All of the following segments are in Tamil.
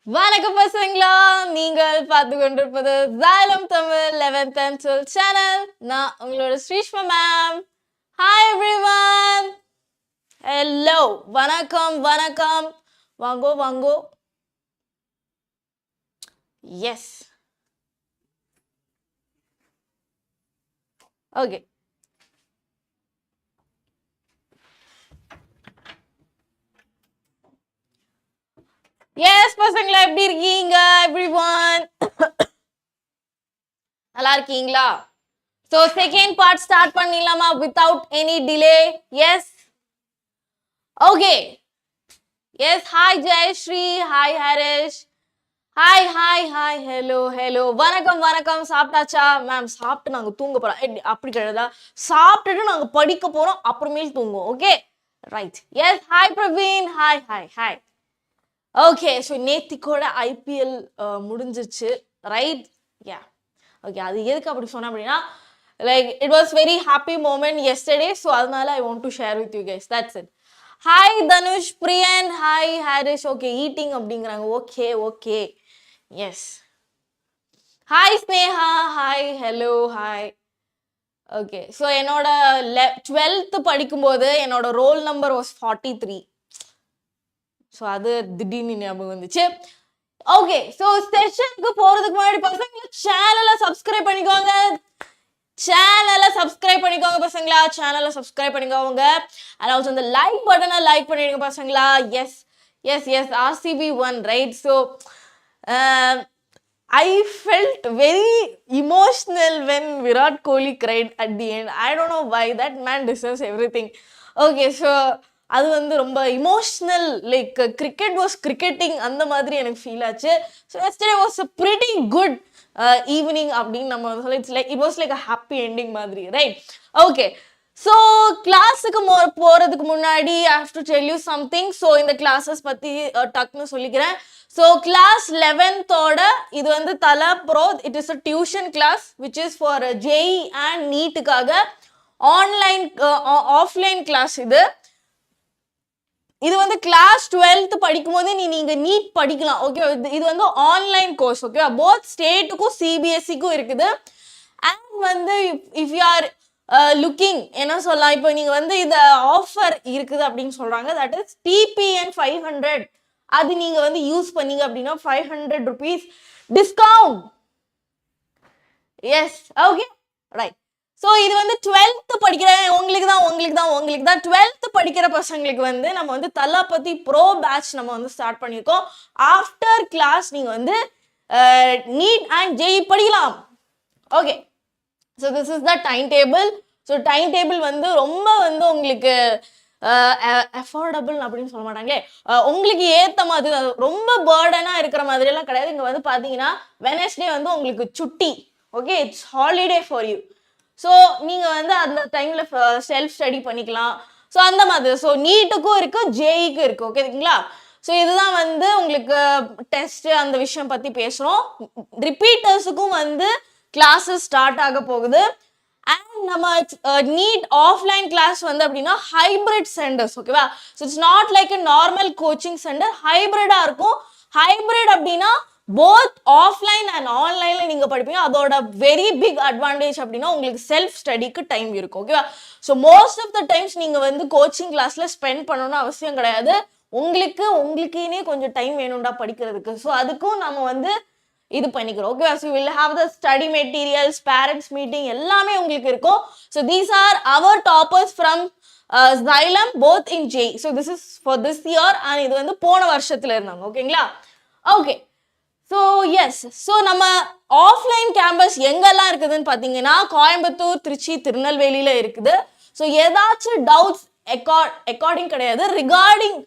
வணக்கம் பசங்களா, நீங்கள் பார்த்து கொண்டிருப்பது Xylem Tamil 11th and 12th channel. நான் உங்களோட ஸ்ரீஷ்மா மேம். Hi everyone. ஹலோ, வணக்கம் வணக்கம். வாங்கோ வாங்கோ. S, okay. எஸ் பசங்களா, எப்படி இருக்கீங்க எவ்ரிவன்? நல்லா இருக்கீங்களா? ஸோ செகண்ட் பார்ட் ஸ்டார்ட் பண்ணிடலாமா without any delay? Yes, okay. Yes, hi Jayashree, hi Harish, hi hi hi, hello hello, வணக்கம் வணக்கம். சாப்பிட்டாச்சா மேம்? சாப்பிட்டு நாங்கள் தூங்க போகிறோம். அப்படி கிடையாதா? சாப்பிட்டுட்டு நாங்கள் படிக்க போகிறோம், அப்புறமேல் தூங்குவோம். Okay right. Yes, hi Praveen, hi hi hi. Okay, so நேத்திக்கோட ஐபிஎல் முடிஞ்சிச்சு, ரைட்? Yeah, okay. அது எதுக்கு அப்படி சொன்னேன் அப்படின்னா, like it was very happy moment yesterday, so அதனால I want to share with you guys. That's it. Hi Dhanush, Priyan, hi Harish. Okay, eating அப்படிங்கிறாங்க. Okay okay, yes. Hi Sneha, hi hello hi. Okay, so என்னோட 12th படிக்கும்போது என்னோட ரோல் நம்பர் வாஸ் 43. ஸோ அது திடீர்னு ஞாபகம் வந்துச்சு. ஓகே, ஸோ செஷனுக்கு போகிறதுக்கு முன்னாடி பசங்களா சேனலை சப்ஸ்கிரைப் பண்ணிக்கோங்க. பசங்களா, சேனலை சப்ஸ்கிரைப் பண்ணிக்கோங்க. அண்ட் ஆல்சோ அந்த லைக் பட்டனை லைக் பண்ணிடுங்க பசங்களா. Yes yes yes, RCB won, right? So I felt very emotional when Virat Kohli cried at the end. I don't know why. That man deserves everything. Okay, so அது வந்து ரொம்ப emotional, like cricket was cricketing அந்த மாதிரி எனக்கு ஃபீல் ஆச்சு. So yesterday was a pretty good evening அப்படின்னு நம்ம சொல்ல. It was like a happy ending மாதிரி, ரைட்? ஓகே, ஸோ கிளாஸுக்கு போகிறதுக்கு முன்னாடி I have to tell you something. So இந்த கிளாஸஸ் பற்றி டக்குன்னு சொல்லிக்கிறேன். ஸோ கிளாஸ் 11th இது வந்து தலா pro. It is a tuition class which is for JEE and நீட்டுக்காக ஆன்லைன் ஆஃப்லைன் கிளாஸ். இது வந்து கிளாஸ் 12th படிக்கும் போது நீங்க நீட் படிக்கலாம். ஓகே, இது வந்து ஆன்லைன் கோர்ஸ். ஓகே, போத் ஸ்டேட்டுக்கும் CBSEக்கும் இருக்குது. அண்ட் வந்து இஃப் யூ ஆர் லுக்கிங், என்ன சொல்லலாம், இப்போ நீங்க வந்து இந்த ஆஃபர் இருக்குது அப்படின்னு சொல்றாங்க. That is TPN 500. அது நீங்க வந்து யூஸ் பண்ணீங்க அப்படின்னா 500 rupees discount. Yes, okay right. So இது வந்து 12th படிக்கிற உங்களுக்கு தான் 12th படிக்கிற பசங்களுக்கு வந்து நம்ம வந்து தலாபதி ப்ரோ பேட்ச் நம்ம வந்து ஸ்டார்ட் பண்ணியிருக்கோம். ஆஃப்டர் கிளாஸ் நீங்கள் வந்து நீட் அண்ட் JEE படிக்கலாம். Okay, so this is the time table. So time table வந்து ரொம்ப வந்து உங்களுக்கு அஃபோர்டபுள் அப்படின்னு சொல்ல மாட்டாங்களே, உங்களுக்கு ஏற்ற மாதிரி, ரொம்ப பேர்டனாக இருக்கிற மாதிரியெல்லாம் கிடையாது. இங்கே வந்து பார்த்தீங்கன்னா வெனஸ்டே வந்து உங்களுக்கு சுட்டி. Okay, it's holiday for you. So நீங்கள் வந்து அந்த டைமில் செல்ஃப் ஸ்டடி பண்ணிக்கலாம். ஸோ அந்த மாதிரி. ஸோ நீட்டுக்கும் இருக்குது, JEEக்கும் இருக்குது. ஓகேங்களா? ஸோ இதுதான் வந்து உங்களுக்கு டெஸ்ட்டு அந்த விஷயம் பற்றி பேசுகிறோம். ரிப்பீட்டர்ஸுக்கும் வந்து கிளாஸஸ் ஸ்டார்ட் ஆக போகுது. அண்ட் நம்ம நீட் ஆஃப்லைன் கிளாஸ் வந்து அப்படின்னா ஹைப்ரிட் சென்டர்ஸ். ஓகேவா? So it's not like a normal coaching centre, ஹைப்ரிடாக இருக்கும். ஹைப்ரிட் அப்படின்னா போத் ஆஃப்லைன் அண்ட் ஆன்லைன்ல நீங்க படிப்பீங்க. அதோட வெரி பிக் அட்வான்டேஜ் அப்படின்னா உங்களுக்கு செல்ஃப் ஸ்டடிக்கு டைம் இருக்கும். ஓகேவா? So most of the times நீங்க வந்து கோச்சிங் கிளாஸ்ல ஸ்பெண்ட் பண்ணணும்னு அவசியம் கிடையாது. உங்களுக்குன்னே கொஞ்சம் டைம் வேணும்டா படிக்கிறதுக்கு. ஸோ அதுக்கும் நம்ம வந்து இது பண்ணிக்கிறோம். ஓகேவா? So will have the study materials, parents meeting எல்லாமே உங்களுக்கு இருக்கும். So these are our toppers from Xylem both in JEE. So this is for this year and இது வந்து போன வருஷத்துல இருந்தாங்க. ஓகேங்களா? Okay, so yes. ஸோ நம்ம ஆஃப்லைன் கேம்பஸ் எங்கெல்லாம் இருக்குதுன்னு பார்த்தீங்கன்னா கோயம்புத்தூர், திருச்சி, திருநெல்வேலியில் இருக்குது. ஸோ ஏதாச்சும் டவுட்ஸ் அக்கார்டிங் கிடையாது, ரிகார்டிங்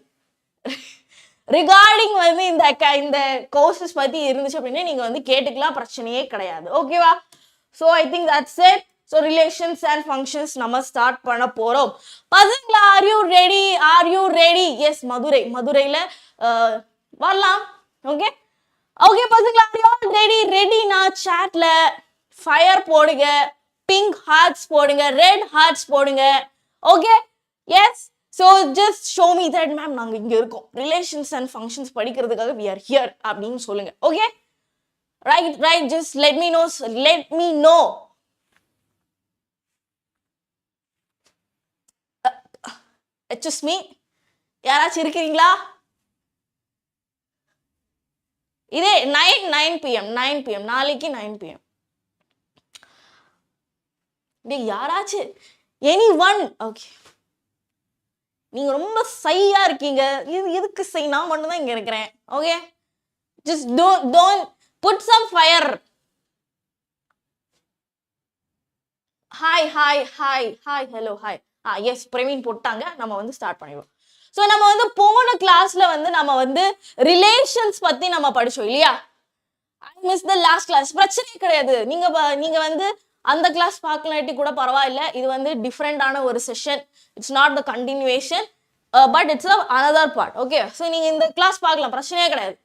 வந்து இந்த கோர்சஸ் பற்றி இருந்துச்சு அப்படின்னா நீங்கள் வந்து கேட்டுக்கலாம், பிரச்சனையே கிடையாது. ஓகேவா? So I think that's it. So relations and functions நம்ம ஸ்டார்ட் பண்ண போகிறோம். பசங்களா, ஆர் யூ ரெடி? எஸ், மதுரையில் வரலாம். ஓகே ஓகே பசங்களா, ரெடினா சாட்ல ஃபயர் போடுங்க, பிங்க் ஹார்ட்ஸ் போடுங்க, ரெட் ஹார்ட்ஸ் போடுங்க. Okay, yes. So just show me that ma'am நாங்க இங்க இருக்கோம், relations and functions படிக்கிறதுக்காக we are here அப்படின்னு சொல்லுங்க. Okay, right, just let me know. Just me, யாராச்சும் இருக்கீங்களா? இதே 9 pm நாளைக்கு 9 pm. டேய் யாராச்சும் anyone? Okay, நீங்க ரொம்ப சையா இருக்கீங்க. எதுக்கு சை? நான் மட்டும் தான் இங்க இருக்கிறேன். Okay, just don't put some fire. hi hello hi. yes, Praveen போட்டாங்க. நம்ம வந்து ஸ்டார்ட் பண்ணிடுவோம். ஸோ நம்ம வந்து போன கிளாஸ்ல வந்து நம்ம வந்து ரிலேஷன்ஸ் பத்தி நம்ம படிச்சோம் இல்லையா? I miss the last class. பிரச்சனையே கிடையாது. நீங்க வந்து அந்த கிளாஸ் பார்க்கலாட்டி கூட பரவாயில்ல. இது வந்து டிஃப்ரெண்டான ஒரு session. It's not the continuation, but it's another part. Okay, so நீங்க இந்த கிளாஸ் பார்க்கலாம், பிரச்சனையே கிடையாது.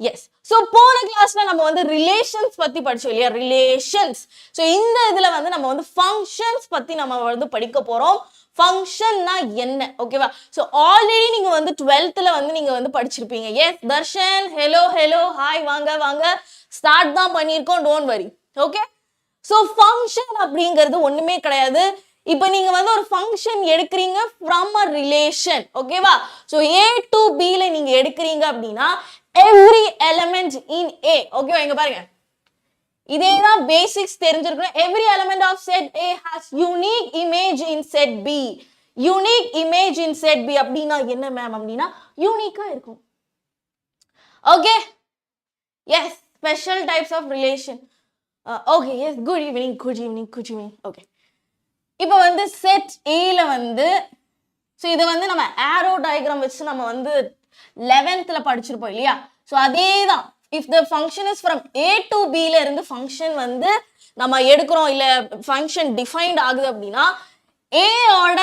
எஸ், ஸோ போன கிளாஸ்ல நம்ம வந்து ரிலேஷன்ஸ் பத்தி படிச்சோம் இல்லையா? ரிலேஷன்ஸ். ஸோ இந்த இதுல வந்து நம்ம வந்து ஃபங்க்ஷன்ஸ் பத்தி நம்ம வந்து படிக்க போறோம். ஃபங்க்ஷன்னா என்ன? ஓகேவா? ஸோ ஆல்ரெடி நீங்க வந்து 12th வந்து நீங்க வந்து படிச்சிருப்பீங்க. எஸ் தர்ஷன், ஹலோ ஹாய், வாங்க ஸ்டார்ட் தான் பண்ணியிருக்கோம், don't worry. Okay, so function அப்படிங்கிறது ஒண்ணுமே கிடையாது. இப்போ நீங்க வந்து ஒரு ஃபங்க்ஷன் எடுக்கிறீங்க ஃப்ரம் அ ரிலேஷன். ஓகேவா? ஸோ A to B ல நீங்க எடுக்கிறீங்க அப்படின்னா every element in A. ஓகேவா? இங்க பாருங்க, இதேதான் பேசிக்ஸ் தெரிஞ்சிருக்கணும். every element of set A has unique image in set B. unique image in set B அப்படின்னா என்ன மேம்? அப்படின்னா யூனிக்கா இருக்கும். Okay, yes, special types of relation. Okay, yes, good evening. Okay, இப்போ வந்து செட் ஏல வந்து, ஸோ இதை வந்து நம்ம ஆரோ டயக்ராம் வச்சு நம்ம வந்து 11th படிச்சிருப்போம் இல்லையா? ஸோ அதே தான். If the function is from A to B ல இருந்து ஃபங்க்ஷன் வந்து நம்ம எடுக்கிறோம், இல்லை ஃபங்க்ஷன் டிஃபைன்ட் ஆகுது அப்படின்னா ஏயோட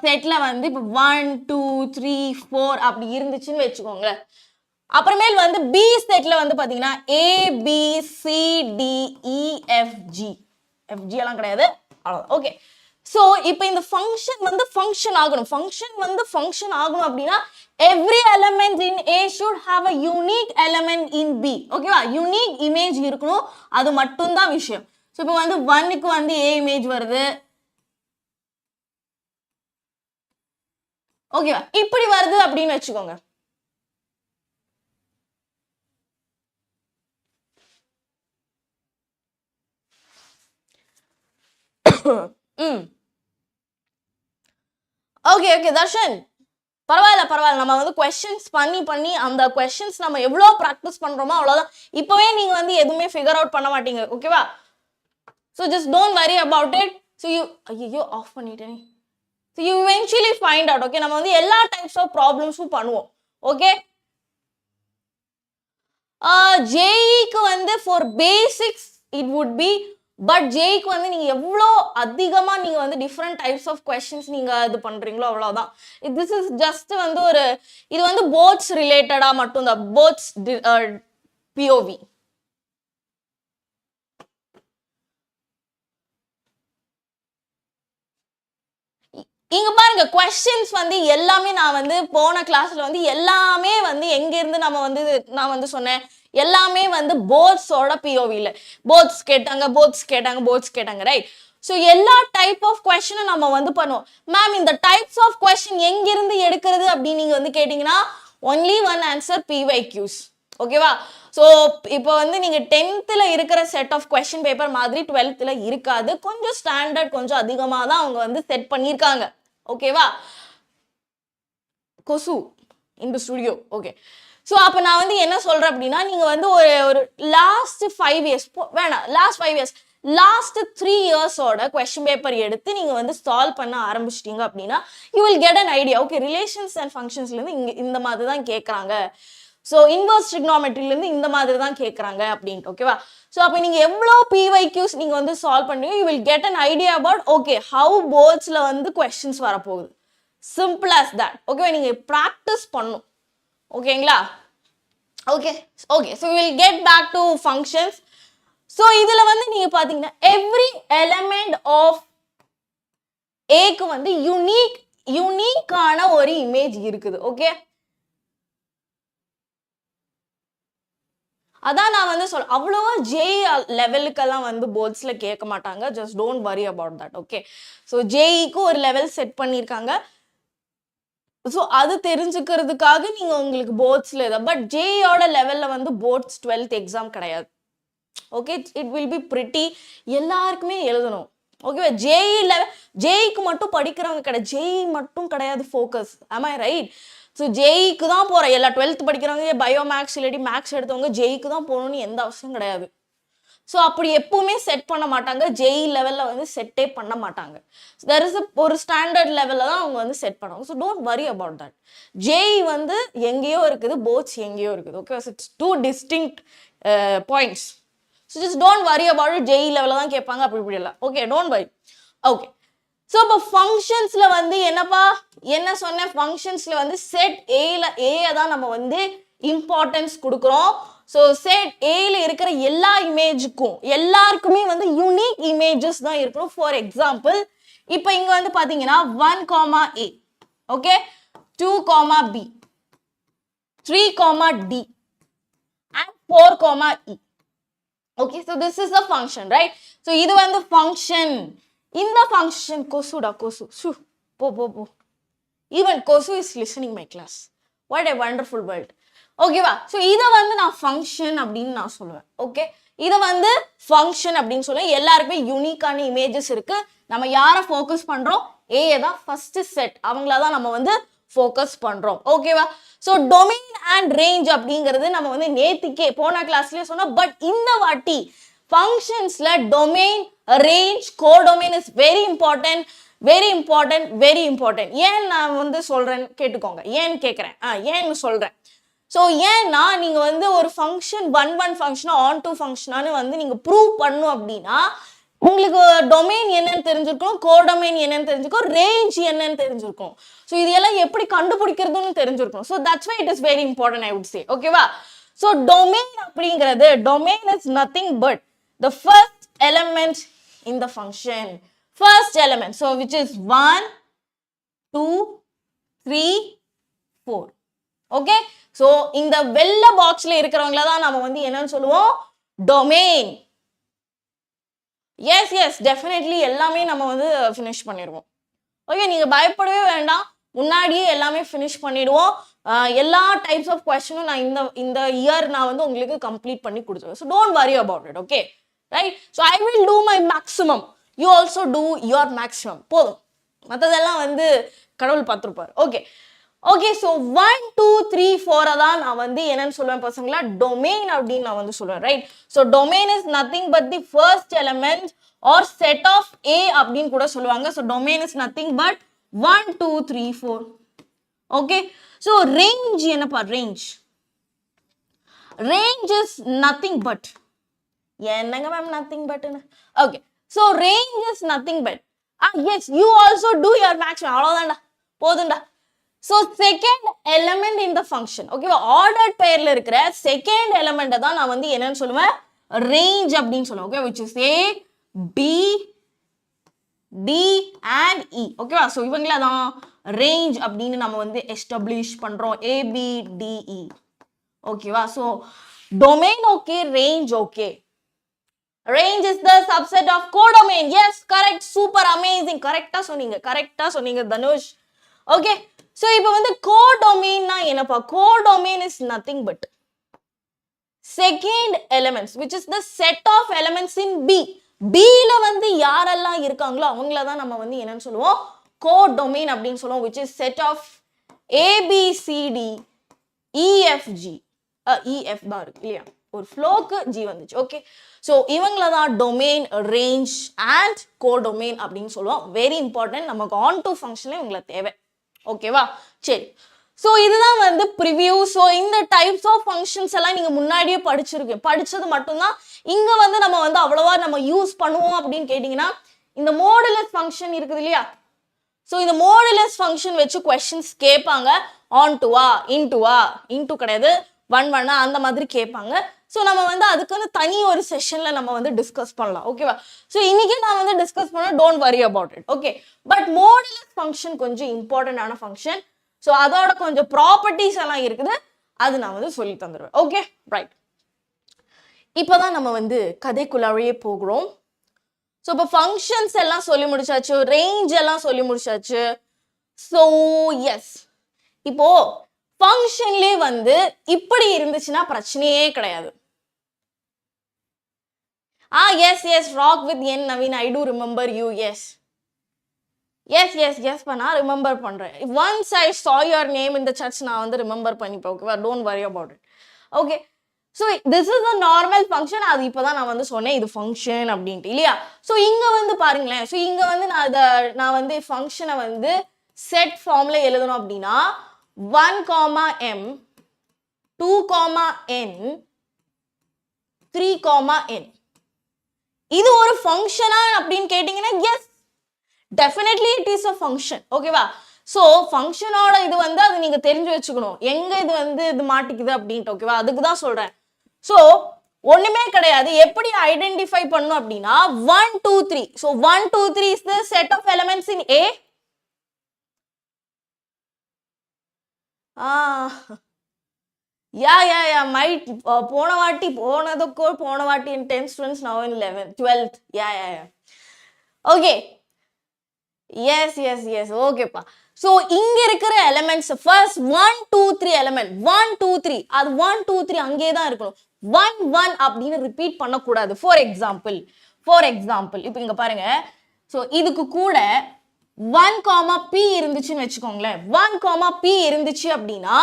செட்ல வந்து இப்போ 1 2 3 4 அப்படி இருந்துச்சுன்னு வச்சுக்கோங்க. அப்புறமேல் வந்து பி செட்ல வந்து பாத்தீங்கன்னா ABCDEFG எல்லாம் கிடையாது, அவ்வளவுதான். ஓகே, ஸோ இப்போ இந்த ஃபங்க்ஷன் வந்து ஃபங்க்ஷன் ஆகணும் அப்படின்னா every element in A should have a unique element in B. ஓகேவா? யூனிக் இமேஜ் இருக்கணும், அது மட்டும் தான் விஷயம். ஸோ இப்போ வந்து 1க்கு வந்து A இமேஜ் வருது. ஓகேவா? இப்படி வருது அப்படின்னு வச்சுக்கோங்க. ஓகே தர்ஷன், பரவாயில்ல. நம்ம வந்து கொஸ்டின்ஸ் பண்ணி அந்த கொஸ்டின்ஸ் நம்ம எவ்வளோ ப்ராக்டிஸ் பண்றோமோ அவ்வளோதான். இப்போவே நீங்க வந்து எதுவுமே ஃபிகர் அவுட் பண்ண மாட்டீங்க. ஓகேவா? So just don't worry about it. So ஐயோ ஆஃப் பண்ணிட்டேன். So you eventually find out. Okay, நம்ம வந்து எல்லா டைப்ஸ் ஆஃப் ப்ராப்ளம்ஸும் பண்ணுவோம். ஓகே, ஜேஇக்கு வந்து for basics it would be, but ஜேக்கு வந்து நீங்க எவ்வளோ அதிகமா நீங்க வந்து டிஃப்ரெண்ட் டைப்ஸ் ஆஃப் கொஸ்டின்ஸ் நீங்க இது பண்றீங்களோ அவ்வளவுதான். திஸ் இஸ் ஜஸ்ட் வந்து ஒரு, இது வந்து போர்ட்ஸ் ரிலேட்டடா மட்டும் தான், போர்ட்ஸ் பிஓவி. இங்க பாருங்க, கொஸ்டின்ஸ் வந்து எல்லாமே நான் வந்து போன கிளாஸ்ல வந்து எல்லாமே வந்து எங்க இருந்து நான் வந்து சொன்னேன், எல்லாமே வந்து போர்ட்ஸோட பிஓவில போர்ட்ஸ் கேட்டாங்க, ரைட்? ஸோ எல்லா டைப் ஆஃப் கொஸ்டினும் நம்ம வந்து பண்ணுவோம். மேம் இந்த டைப்ஸ் ஆஃப் கொஸ்டின் எங்கிருந்து எடுக்கிறது அப்படின்னு நீங்க வந்து கேட்டீங்கன்னா ஒன்லி ஒன் ஆன்சர், PYQs. ஓகேவா? ஸோ இப்போ வந்து நீங்க 10th இருக்கிற செட் ஆஃப் கொஸ்டின் பேப்பர் மாதிரி 12th இருக்காது. கொஞ்சம் ஸ்டாண்டர்ட் கொஞ்சம் அதிகமாக தான் அவங்க வந்து செட் பண்ணியிருக்காங்க. ஓகேவா? கொசு இந்த ஸ்டுடியோ. ஓகே, ஸோ அப்போ நான் வந்து என்ன சொல்றேன் அப்படின்னா, நீங்க வந்து ஒரு லாஸ்ட் 5 இயர்ஸ் வேணாம், லாஸ்ட் 3 இயர்ஸோட கொஸ்டின் பேப்பர் எடுத்து நீங்க வந்து சால்வ் பண்ண ஆரம்பிச்சிட்டீங்க அப்படின்னா you will get an idea. Okay, relations and ஃபங்க்ஷன்ஸ்ல இருந்து இந்த மாதிரி தான் கேட்கறாங்க, ஸோ இன்வர்ஸ் ட்ரிக்னாமெட்ரில இருந்து இந்த மாதிரி தான் கேட்கறாங்க அப்படின்ட்டு. ஓகேவா? ஸோ அப்போ நீங்க எவ்வளோ PYQs நீங்க வந்து சால்வ் பண்ணுவீங்க, you will get an idea about okay how போர்ட்ஸ்ல வந்து கொஸ்டின்ஸ் வரப்போகுது. Simple as that. ஓகேவா? நீங்க ப்ராக்டிஸ் பண்ணும். ஓகேங்களா? Okay, so will get back to functions. So இதுல வந்து நீங்க பாத்தீங்கன்னா எவ்ரி எலமெண்ட் ஆஃப் ஏக்கு வந்து யூனிக் யூனிக்கான ஒரு இமேஜ் இருக்குது. ஓகே, அதான் நான் வந்து சொல்ல அவ்வளோவா ஜேஇ லெவலுக்கெல்லாம் வந்து போர்ட்ஸ்ல கேட்க மாட்டாங்க. Just don't worry about that. Okay, so ஜேஇக்கு ஒரு லெவல் செட் பண்ணியிருக்காங்க. ஸோ அது தெரிஞ்சுக்கிறதுக்காக நீங்க உங்களுக்கு போர்ட்ஸ்ல இதை, பட் ஜேஇயோட லெவல்ல வந்து போர்ட்ஸ் 12th எக்ஸாம் கிடையாது. Okay, it will be pretty, எல்லாருக்குமே எழுதணும். ஓகேவா, ஜேஇ லெவல் ஜேஇக்கு மட்டும் படிக்கிறவங்க கிடையாது, ஜேஇ மட்டும் கிடையாது ஃபோக்கஸ். ஆம் ஐ ரைட்? ஸோ ஜேஇக்கு தான் போகிறேன், எல்லா 12th படிக்கிறவங்க பயோ மேக்ஸ் இல்லாட்டி மேக்ஸ் எடுத்தவங்க ஜேஇக்கு தான் போகணும்னு எந்த அவசியம் கிடையாது. ஸோ அப்படி எப்பவுமே செட் பண்ண மாட்டாங்க, ஜேஇ லெவலில் வந்து செட்டே பண்ண மாட்டாங்க. தெர் இஸ் ஒரு ஸ்டாண்டர்ட் லெவலில் தான் அவங்க வந்து செட் பண்ணுவாங்க. So don't worry about that. JEE வந்து எங்கேயோ இருக்குது, போர்ட்ஸ் எங்கேயோ இருக்குது. Okay, it's two distinct points. So just don't worry about it. JEE லெவலில் தான் கேட்பாங்க, அப்படி இப்படி இல்லை. Okay, don't worry. Okay, so இப்போ ஃபங்க்ஷன்ஸில் வந்து என்னப்பா என்ன சொன்னேன், ஃபங்க்ஷன்ஸில் வந்து செட் ஏல தான் நம்ம வந்து இம்பார்ட்டன்ஸ் கொடுக்குறோம். ஸோ செட் ஏல இருக்கிற எல்லா இமேஜுக்கும் எல்லாருக்குமே வந்து யூனிக் இமேஜஸ் தான் இருக்கணும். ஃபார் எக்ஸாம்பிள் இப்போ இங்கே வந்து பார்த்தீங்கன்னா 1, A, okay, 2, B, 3, D and 4, E. Okay, so this is a function, right? So இது வந்து function. இந்த function கொசுடா கொசு சு போ போ போ. Even கொசு is listening my class. What a wonderful world. ஓகேவா, ஸோ இதை வந்து நான் ஃபங்க்ஷன் அப்படின்னு நான் சொல்லுவேன். ஓகே, இதை வந்து ஃபங்க்ஷன் அப்படின்னு சொல்லுவேன். எல்லாருக்குமே யூனிக்கான இமேஜஸ் இருக்கு. நம்ம யாரை ஃபோக்கஸ் பண்றோம், ஏ தான் ஃபர்ஸ்ட் செட், அவங்கள தான் நம்ம வந்து ஃபோக்கஸ் பண்றோம். ஓகேவா, ஸோ டொமைன் அண்ட் ரேஞ்ச் அப்படிங்கிறது நம்ம வந்து நேத்திக்கே போன கிளாஸ்லயே சொன்னோம். பட் இந்த வாட்டி ஃபங்க்ஷன்ஸ்ல domain, range, codomain is very important, very important, very important. ஏன் நான் வந்து சொல்றேன்னு கேட்டுக்கோங்க. ஏன்னு கேட்குறேன், ஏன்னு சொல்றேன். ஸோ ஏன்னா நீங்க வந்து ஒரு ஃபங்க்ஷன் 1 ஃபங்க்ஷனா ஆன் 2 ஃபங்க்ஷனானு வந்து நீங்க ப்ரூவ் பண்ணும் அப்படின்னா உங்களுக்கு டொமைன் என்னன்னு தெரிஞ்சிருக்கும், கோடொமைன் என்னன்னு தெரிஞ்சிருக்கும், ரேஞ்ச் என்னன்னு தெரிஞ்சிருக்கும். ஸோ இதெல்லாம் எப்படி கண்டுபிடிக்கிறதுன்னு தெரிஞ்சிருக்கும். So that's why it is very important I would say. ஓகேவா, ஸோ டொமைன் அப்படிங்கிறது, domain is nothing but the first element in the function. First element, so which is 1, 2, 3, 4. Okay, so இந்த வெள்ளை பாக்ஸ்ல இருக்கிறவங்கள தான் நம்ம வந்து என்னன்னு சொல்லுவோம், டொமைன். எஸ் எஸ் டெஃபினெட்லி எல்லாமே நம்ம வந்து ஃபினிஷ் பண்ணிடுவோம். ஓகே, நீங்க பயப்படவே வேண்டாம், முன்னாடியே எல்லாமே ஃபினிஷ் பண்ணிடுவோம். எல்லா டைப்ஸ் ஆஃப் கொஸ்டினும் நான் இந்த இயர் நான் வந்து உங்களுக்கு கம்ப்ளீட் பண்ணி கொடுத்துருவேன். So don't worry about it. Okay right, so I will do my maximum, you also do your maximum. போதும், மற்றதெல்லாம் வந்து கடவுள் பார்த்துருப்பார். ஓகே ஓகே, ஸோ 1, 2, 3, 4 தான் நான் வந்து என்னன்னு சொல்லுவேன் பசங்களா, டொமைன் அப்படின்னு நான் வந்து சொல்லுவேன். Right, so domain is nothing but the first element or set of A அப்படின்னு கூட சொல்லுவாங்க. So domain is nothing but 1, 2, 3, 4. Okay, so range என்னப்பா, ரேஞ்ச் இஸ் நத்திங் பட், என்னங்க மேம் நத்திங் பட்னு. Okay, so range is nothing but, yes you also do your maximum, அவ்வளோதான்டா, போதும்டா. So second element in the function, ஓகேவா, ஆர்டர்ட் பெயர்ல இருக்கிற செகண்ட் எலிமெண்ட் தான் நான் வந்து என்னன்னு சொல்லுவேன், ரேஞ்ச் அப்படின்னு சொல்லுவேன். Okay, which is A, B, D and E. ஓகேவா, ஸோ இவங்கள தான் ரேஞ்ச் அப்படின்னு நம்ம வந்து எஸ்டாப்ளிஷ் பண்றோம், A, B, D, E. ஓகேவா, so domain okay, range okay. Range is the subset of codomain. Yes, correct, super amazing, கரெக்டா சொன்னீங்க தனுஷ். ஓகே, ஸோ இப்போ வந்து கோடொமைன்னா என்னப்பா, codomain is nothing but second elements which is the set of elements in B. Bல வந்து யாரெல்லாம் இருக்காங்களோ அவங்கள தான் நம்ம வந்து என்னன்னு சொல்லுவோம், கோடொமைன் அப்படின்னு சொல்லுவோம், which is set of A, B, C, D, E, F, G. EF தான் இருக்கு இல்லையா, ஒரு ஃப்ளோக்கு G வந்துச்சு. ஓகே, ஸோ இவங்கள தான் டொமைன், ரேஞ்ச் அண்ட் கோடொமைன் அப்படின்னு சொல்லுவோம். வெரி இம்பார்ட்டன்ட், நமக்கு ஆன் டு ஃபங்க்ஷன்ல இவங்களை தேவை. ஓகேவா, சரி, ஸோ இதுதான் வந்து ப்ரிவியூ. ஸோ இந்த டைப்ஸ் ஆஃப் ஃபங்க்ஷன்ஸ் எல்லாம் நீங்க முன்னாடியே படிச்சது மட்டும்தான் இங்க வந்து நம்ம வந்து அவ்வளவா நம்ம யூஸ் பண்ணுவோம் அப்படின்னு கேட்டீங்கன்னா, இந்த மோடுலஸ் ஃபங்க்ஷன் இருக்குது இல்லையா, ஸோ இந்த மோடுலஸ் ஃபங்க்ஷன் வச்சு கொஸ்டின்ஸ் கேட்பாங்க. ஆன் டுவா, இன்டுவா, இன்டு கிடையாது, 1, 1 அந்த மாதிரி கேட்பாங்க. ஸோ நம்ம வந்து அதுக்கு வந்து தனி ஒரு செஷன்ல நம்ம வந்து டிஸ்கஸ் பண்ணலாம் ஓகேவா ஸோ இன்னைக்கு நான் வந்து டிஸ்கஸ் பண்ண don't worry about it okay but modulus function கொஞ்சம் இம்பார்ட்டன்டான ஃபங்க்ஷன் ஸோ அதோட கொஞ்சம் ப்ராப்பர்ட்டிஸ் எல்லாம் இருக்குது அது நான் வந்து சொல்லி தந்துடுவேன் ஓகே ரைட் இப்போதான் நம்ம வந்து கதைக்குள்ளாவே போகிறோம் ஸோ இப்போ ஃபங்க்ஷன்ஸ் எல்லாம் சொல்லி முடிச்சாச்சு ரேஞ்ச் எல்லாம் சொல்லி முடிச்சாச்சு ஸோ எஸ் இப்போ ஃபங்க்ஷன்லேயே வந்து இப்படி இருந்துச்சுன்னா பிரச்சனையே கிடையாது எஸ் ராக் வித் என் Naveen I do remember you yes நான் ரிமெம்பர் பண்றேன் once I saw your name in the church நான் வந்து ரிமெம்பர் பண்ணிப்பேன் ஓகேவா don't worry about it okay so this is a normal function அது இப்போதான் நான் வந்து சொன்னேன் இது ஃபங்க்ஷன் அப்படின்ட்டு இல்லையா ஸோ இங்க வந்து பாருங்களேன் ஸோ இங்க வந்து நான் வந்து ஃபங்க்ஷனை வந்து செட் ஃபார்ம்ல எழுதணும் அப்படின்னா 1, m 2, n 3, n இது ஒரு ஃபங்க்ஷனா அப்படின்னு கேட்டீங்கன்னா yes definitely it is a function ஓகேவா ஸோ ஃபங்க்ஷனோட இது வந்து அது நீங்க தெரிஞ்சு வச்சுக்கணும் எங்க இது வந்து இது மாட்டிக்குது அப்படின்ட்டு ஓகேவா அதுக்கு தான் சொல்றேன் ஸோ ஒண்ணுமே கிடையாது எப்படி ஐடென்டிஃபை பண்ணும் அப்படின்னா 1 2 3 so 1 2 3 is the set of elements in a might போன வாட்டி in 10th students now in 11th 12th okay yes ஓகேப்பா ஸோ இங்க இருக்கிற எலிமெண்ட்ஸ் ஃபர்ஸ்ட் 1 2 3 எலிமெண்ட் 1 2 3 அது 1 2 3 அங்கே தான் இருக்கணும் 1 1 அப்படின்னு ரிப்பீட் பண்ணக்கூடாது ஃபார் எக்ஸாம்பிள் இப்போ இங்க பாருங்க ஸோ இதுக்கு கூட 1, p இருந்துச்சுன்னு வச்சுக்கோங்களேன் 1, p இருந்துச்சு அப்படின்னா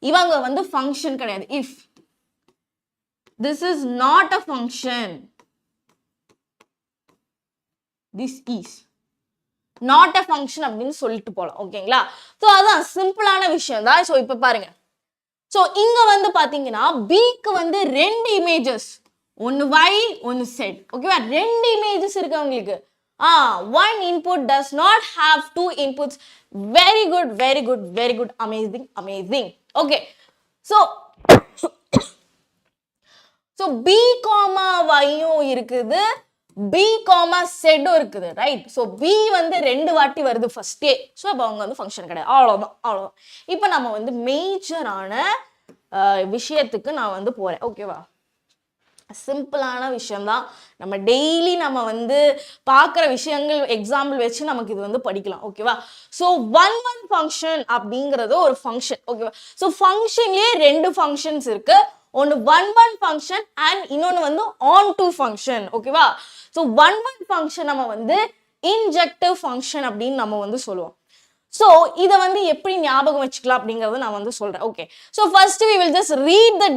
இவங்க வந்து ஃபங்க்ஷன் கிடையாது if this is not a function this is not a function அப்படின்னு சொல்லிட்டு போலாம் ஓகேங்களா ஸோ அதான் சிம்பிளான விஷயம் தான் ஸோ இப்போ பாருங்க ஸோ இங்க வந்து பாத்தீங்கன்னா பிக்கு வந்து 2 இமேஜஸ் ஒன்னு y ஒன்னு z ஓகேவா 2 இமேஜஸ் இருக்கு உங்களுக்கு one input does not have 2 inputs very good amazing okay so b y இருக்குது b z இருக்குது ரைட் ஸோ b வந்து 2 வாட்டி வருது ஃபர்ஸ்டே ஸோ அப்போ அவங்க வந்து ஃபங்க்ஷன் கிடையாது அவ்வளோதான் இப்போ நம்ம வந்து மேஜரான விஷயத்துக்கு நான் வந்து போறேன் ஓகேவா சிம்பிளான விஷயம் தான் நம்ம டெய்லி நம்ம வந்து பார்க்குற விஷயங்கள் எக்ஸாம்பிள் வச்சு நமக்கு இது வந்து படிக்கலாம் ஓகேவா ஸோ ஒன் ஃபங்க்ஷன் அப்படிங்கிறது ஒரு ஃபங்க்ஷன் ஓகேவா ஸோ ஃபங்க்ஷன்லேயே 2 ஃபங்க்ஷன்ஸ் இருக்கு ஒன்று ஒன் ஃபங்க்ஷன் அண்ட் இன்னொன்று வந்து ஆன் டு ஃபங்க்ஷன் ஓகேவா ஸோ ஒன் ஃபங்க்ஷன் நம்ம வந்து இன்ஜெக்டிவ் ஃபங்க்ஷன் அப்படின்னு நம்ம வந்து சொல்லுவோம் ஸோ இதை வந்து எப்படி ஞாபகம் வச்சுக்கலாம் அப்படிங்கறத நான் வந்து சொல்றேன் okay so first we will just read the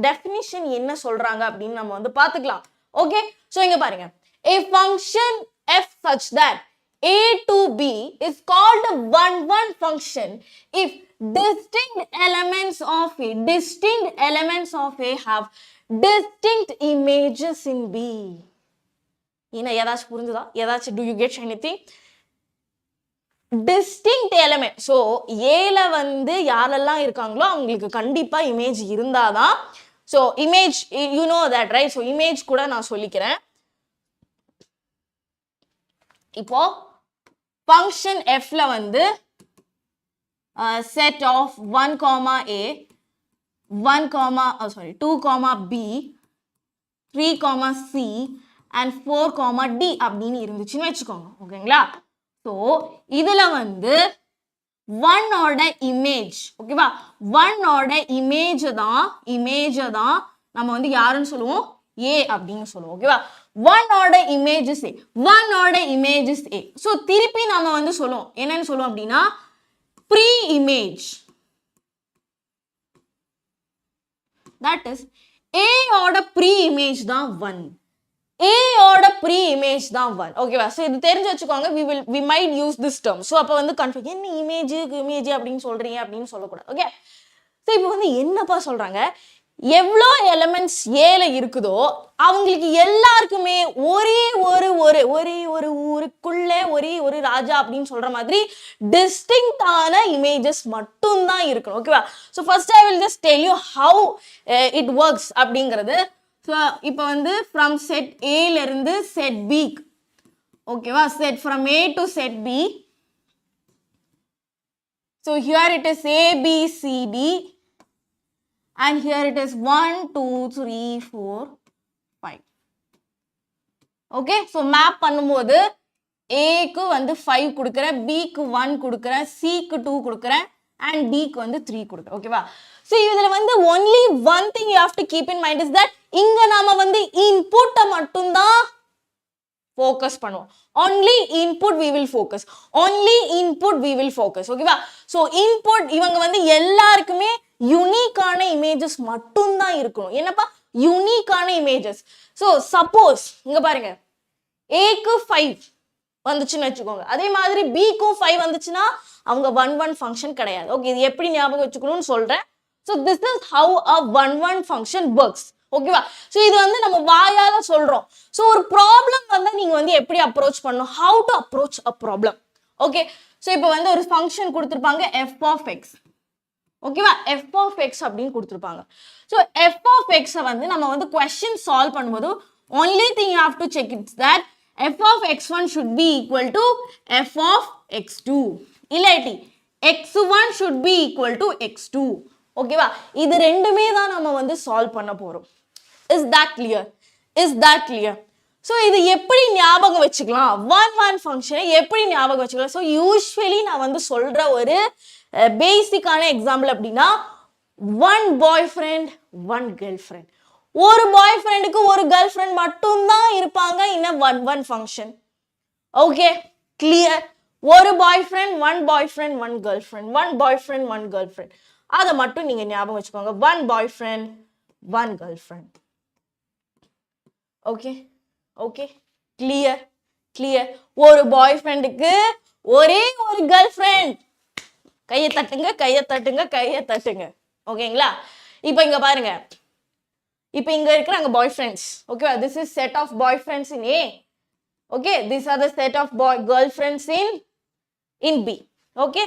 definition என்ன சொல்றாங்க அப்படின்னு நம்ம வந்து பார்த்துக்கலாம் ஓகே ஸோ இங்க பாருங்க a function f such that a to b is called a one function if distinct elements of a have distinct images in b என்ன ஏதாச்சும் புரிஞ்சுதா ஏதாச்சும் do you get anything distinct element so ஏல வந்து யாரெல்லாம் இருக்காங்களோ அவங்களுக்கு கண்டிப்பா இமேஜ் இருந்தாதான் so image you know that right so image கூட நான் சொல்லிக்கிறேன் இப்போ ஃபங்க்ஷன் எஃப்ல வந்து set of 1, a 2, b 3, c and 4, d அப்படின்னு இருந்துச்சுன்னு வச்சுக்கோங்க ஓகேங்களா ஸோ இதுல வந்து ஒன்னோட இமேஜ் ஓகேவா ஒன்னோட இமேஜ் தான் நம்ம வந்து யாருன்னு சொல்லுவோம் ஏ அப்படின்னு சொல்லுவோம் ஓகேவா ஒன்னோட இமேஜஸ் ஏ ஸோ திருப்பி நம்ம வந்து சொல்லுவோம் என்னன்னு சொல்லுவோம் அப்படின்னா pre image that is a ஓட ப்ரீ இமேஜ் தான் 1 A ஓட ப்ரீ இமேஜ் தான் 1 ஓகேவா ஸோ இது தெரிஞ்சு வச்சுக்கோங்க we might use this term so அப்போ வந்து கன்ஃபியூஸ் என்ன இமேஜ் அப்படின்னு சொல்றீங்க அப்படின்னு சொல்லக்கூடாது ஓகே ஸோ இப்போ வந்து என்னப்பா சொல்றாங்க எவ்வளோ எலிமெண்ட்ஸ் ஏல இருக்குதோ அவங்களுக்கு எல்லாருக்குமே ஒரே ஒரு ஊருக்குள்ளே ஒரே ராஜா அப்படின்னு சொல்ற மாதிரி டிஸ்டிங்டான இமேஜஸ் மட்டும்தான் இருக்கணும். ஓகேவா? So first I will just tell you how it works அப்படிங்கிறது. ஸோ இப்போ வந்து ஃப்ரம் செட் ஏல இருந்து செட் பி, ஓகேவா? Set from A to set B. So here it is A B C D and here it is 1 2 3 4 5. okay, so map பண்ணும்போது A க்கு வந்து 5 கொடுக்கிறேன், B க்கு 1 கொடுக்கிறேன், C க்கு 2 கொடுக்கிறேன் and D க்கு வந்து 3 கொடுக்கிறேன். ஓகேவா? so இதுல வந்து only one thing you have to keep in mind is that இங்க நாம வந்து input மட்டும் தான் focus பண்ணுவோம். only input we will focus, only input we will focus. ஓகேவா? so input இவங்க வந்து எல்லாருக்குமே யூனிக்கான இமேஜஸ் மட்டும் தான் இருக்கணும். என்னப்பா யூனிக்கான இமேஜஸ்? ஸோ சப்போஸ் இங்க பாருங்க ஏக்கு 5 வந்துச்சுன்னு வச்சுக்கோங்க, அதே மாதிரி பிக்கும் 5 வந்துச்சுன்னா அவங்க 1 ஃபங்க்ஷன் கிடையாது. ஓகே, இது எப்படி ஞாபகம் வச்சுக்கணும்னு சொல்றேன். So this is how a 1 function works. ஓகேவா? ஸோ இது வந்து நம்ம வாயால சொல்றோம். ஸோ ஒரு ப்ராப்ளம் வந்து நீங்க வந்து எப்படி அப்ரோச் பண்ணணும், how to approach a problem. Okay, so இப்போ வந்து ஒரு ஃபங்க்ஷன் கொடுத்துருப்பாங்க எஃப் ஆஃப் எக்ஸ். ஓகேவா? எஃப் ஆஃப் எக்ஸ் அப்படின்னு கொடுத்துருப்பாங்க. ஸோ எஃப் ஆஃப் எக்ஸை வந்து நம்ம வந்து கொஸ்டின் சால்வ் பண்ணும்போது only thing you have to check is that f of x1 should be equal to f of x2, இல்லாட்டி x1 should be equal to x2. ஓகேவா? இது ரெண்டுமே தான் நம்ம வந்து சால்வ் பண்ண போறோம். is that clear? is that clear? So இது எப்படி ஞாபகம் வச்சுக்கலாம், ஒன் ஃபங்க்ஷனை எப்படி ஞாபகம் வச்சுக்கலாம்? ஸோ யூஸ்வலி நான் வந்து சொல்ற ஒரு பேசிக்கான எக்ஸாம்பிள் அப்படின்னா one boyfriend one girl friend. ஒரு பாய் ஃப்ரெண்டுக்கு ஒரு கேர்ள் ஃப்ரெண்ட் மட்டும்தான் இருப்பாங்க in a one function. Okay, clear? ஒரு boyfriend one girlfriend, one boyfriend one girlfriend, அதை மட்டும் நீங்க ஞாபகம் வச்சுக்கோங்க. One boyfriend one girlfriend. Okay okay, clear clear? ஒரு பாய் ஃப்ரெண்டுக்கு ஒரே ஒரு கேர்ள் ஃப்ரெண்ட். கையை தட்டுங்க கையை தட்டுங்க கையை தட்டுங்க. ஓகேங்களா? இப்போ இங்க பாருங்க, இப்போ இங்க இருக்கிறாங்க பாய் ஃப்ரெண்ட்ஸ். ஓகேவா? This is set of boy friends in A. Okay, this are the set of girl friends in B. Okay,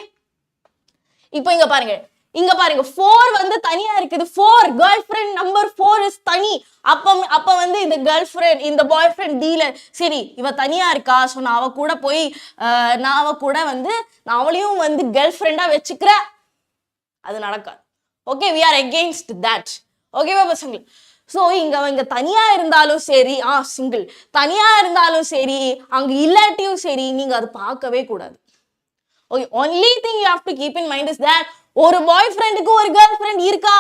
இப்போ இங்க பாருங்க, இங்க பாருங்க 4 வந்து தனியா இருக்குது. 4 கேர்ள் ஃப்ரெண்ட் நம்பர் 4 இஸ் தனி. அப்ப வந்து இந்த கேர்ள் ஃப்ரெண்ட் இந்த பாய் ஃப்ரெண்ட் டீல சரி இவ தனியா இருக்கா, ஸோ நான் அவ கூட போய் நான் அவ கூட வந்து நான் அவளையும் வந்து கேர்ள் ஃப்ரெண்டா வச்சுக்கிறேன், அது நடக்காது. Okay, we are against that. ஓகேவா பசங்க? ஸோ இங்க தனியா இருந்தாலும் சரி, சிங்கிள் தனியா இருந்தாலும் சரி, அங்க இல்லாட்டியும் சரி, நீங்க அது பார்க்கவே கூடாது. Okay, only thing you have to keep in mind is that ஒரு பாய் ஃப்ரெண்டுக்கு ஒரு கேர்ள் ஃப்ரெண்ட் இருக்கா,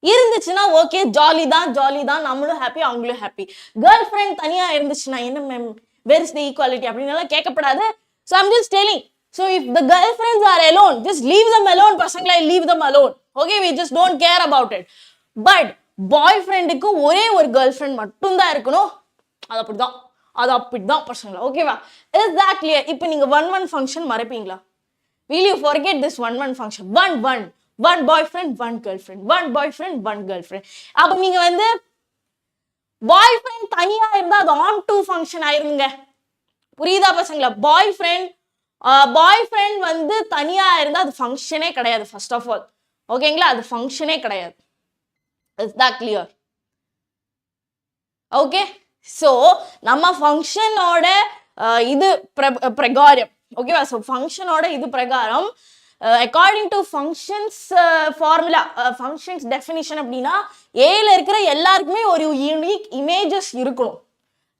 இருந்துச்சுன்னா ஓகே, ஜாலி தான், நம்மளும் ஹாப்பி அவங்களும் ஹாப்பி. கேர்ள் ஃப்ரெண்ட் தனியா இருந்துச்சுன்னா என்ன ma'am where is the equality அப்படின்னு எல்லாம் கேட்கப்படாது. So I'm just telling, so if the girlfriends are alone, just leave them alone. பசங்களா, leave them alone. Okay, we just don't care about it. But boy ஃப்ரெண்டுக்கு ஒரே ஒரு கேர்ள் ஃப்ரெண்ட் மட்டும்தான் இருக்கணும். அது அப்படிதான் பசங்களா. ஓகேவா? Is that clear? இப்போ நீங்க ஒன் ஃபங்க்ஷன் மறப்பீங்களா? will you forget this one function? one boyfriend one girlfriend, one boyfriend one girlfriend. அப்ப நீங்க வந்து பாய் ஃப்ரெண்ட் தனியா இருந்தா அது on to ஃபங்க்ஷன் ஆயிருங்க. புரியுதா பசங்களா? பாய் ஃப்ரெண்ட் வந்து தனியா இருந்தா அது ஃபங்க்ஷனே கிடையாது. ஃபர்ஸ்ட் ஆஃப் ஆல் ஓகேங்களா, அது ஃபங்க்ஷனே கிடையாது. Is that clear? Okay, so நம்ம ஃபங்க்ஷனோட இது பிரகாரம், ஓகேவா? ஸோ ஃபங்க்ஷனோட இது பிரகாரம் according to functions formula, functions definition அப்படின்னா ஏல இருக்கிற எல்லாருக்குமே ஒரு யூனிக் இமேஜஸ் இருக்கணும்.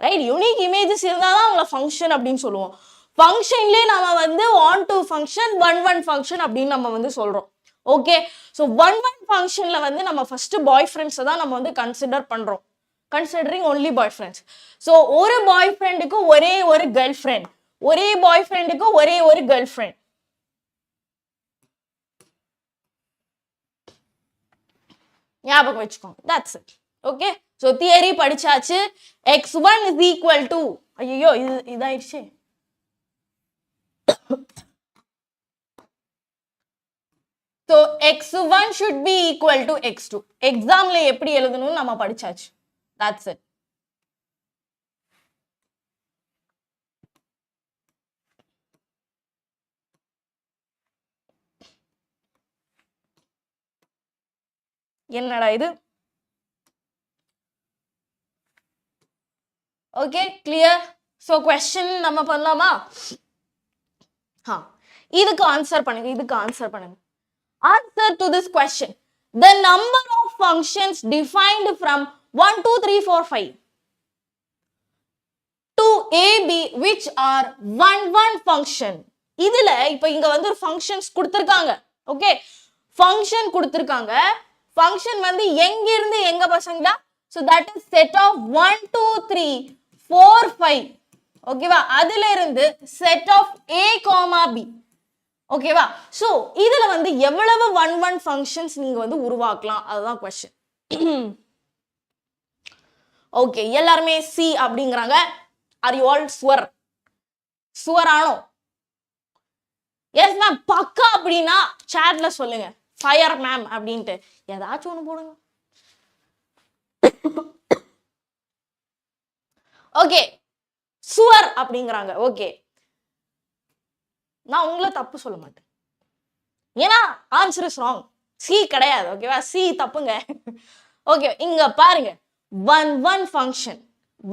ரைட்? யூனிக் இமேஜஸ் இருந்தால் தான் அவங்கள ஃபங்க்ஷன் அப்படின்னு சொல்லுவோம். ஃபங்க்ஷன்லேயே நம்ம வந்து onto function one function அப்படின்னு நம்ம வந்து சொல்கிறோம். ஓகே, ஸோ ஒன் ஃபங்க்ஷனில் வந்து நம்ம ஃபர்ஸ்ட் பாய் ஃப்ரெண்ட்ஸை தான் நம்ம வந்து கன்சிடர் பண்ணுறோம். Considering only bye friends. So ஒரு பாய் ஃப்ரெண்டுக்கு ஒரே ஒரு கேர்ள் ஃப்ரெண்ட், ஒரே பாய் ஃப்ரெண்டுக்கு ஒரே ஒரு கேர்ள் ஃப்ரெண்ட். ஞாபகம் வச்சுக்கோங்க. That's it. Okay, so theory படிச்சாச்சு. x1 இஸ் ஈக்குவல் டு, ஐயோ இதாயிடுச்சு. So x1 should be equal to x2. எக்ஸாம்ல எப்படி எழுதணும்னு நம்ம படிச்சாச்சு. That's it. என்னடா இது? Okay, clear? So question நம்ம பண்ணலாமா? இதுக்கு ஆன்சர் பண்ணுங்க. Answer to this question. The number of functions defined from 1, 2, 3, 4, 5 to AB which are 1, 1 function. இதுல இப்போ இங்க வந்து functions கொடுத்திருக்காங்க. Okay? Function கொடுத்திருக்காங்க. Function வந்து எங்க இருந்து எங்க பசங்களா? So that is set of 1, 2, 3, 4, 5. ஓகேவா? அதுல இருந்து set of A, B. ஓகேவா? சோ இதுல வந்து எவ்வளவு 1, 1 functions நீங்க வந்து உருவாக்கலாம் அதுதான் question. ஓகே, எல்லாரும் C அப்படிங்கறாங்க. Are you all sure? ஆனோ? எஸ் மேம், பக்கா அப்படினா chatல சொல்லுங்க. ஃபயர் மேம் அப்படின்ட்டு ஏதாச்சும் ஒன்று போடுங்க. ஓகே, சுவர் அப்படிங்கிறாங்க. ஓகே, நான் உங்களை தப்பு சொல்ல மாட்டேன், ஏன்னா ஆன்சர் இஸ் ராங். சி கிடையாது. ஓகேவா? சி தப்புங்க. ஓகே, இங்க பாருங்க, 1, 1 ஃபங்க்ஷன்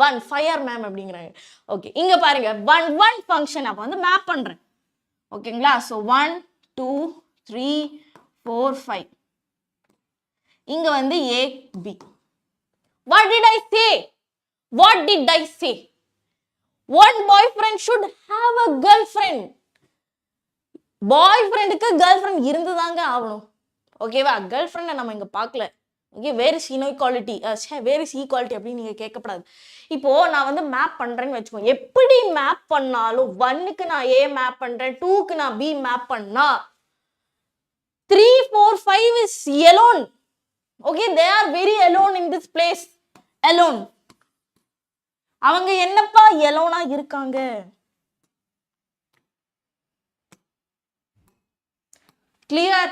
1 ஃபயர் மேம் அப்படிங்கிறாங்க. ஓகே, இங்க பாருங்க 1, 1 ஃபங்க்ஷன் அப்ப வந்து மேப் பண்றேன். ஓகேங்களா? ஸோ 1, 2, 3, 4, 5. இங்க வந்து A, B. What did I say? One boyfriend should have a girlfriend. பாய்ஃப்ரெண்டுக்கு கேர்ள்ஃப்ரெண்ட் இருந்துதாங்க ஆகணும். ஓகேவா? கேர்ள்ஃப்ரெண்டை நம்ம இங்க பார்க்கல. Okay, where is inequality, where is equality அப்படின்னு நீங்க கேட்கப்படாது. இப்போ நான் வந்து மேப் பண்றேன்னு வச்சுக்கோங்க. எப்படி மேப் பண்ணாலும் 1க்கு நான் A மேப் பண்றேன், 2க்கு நான் B மேப் பண்ணா 3, 4, 5 is alone. Okay, they are very alone in this place. Alone. அவங்க என்னப்பா எலோனா இருக்காங்க? Clear?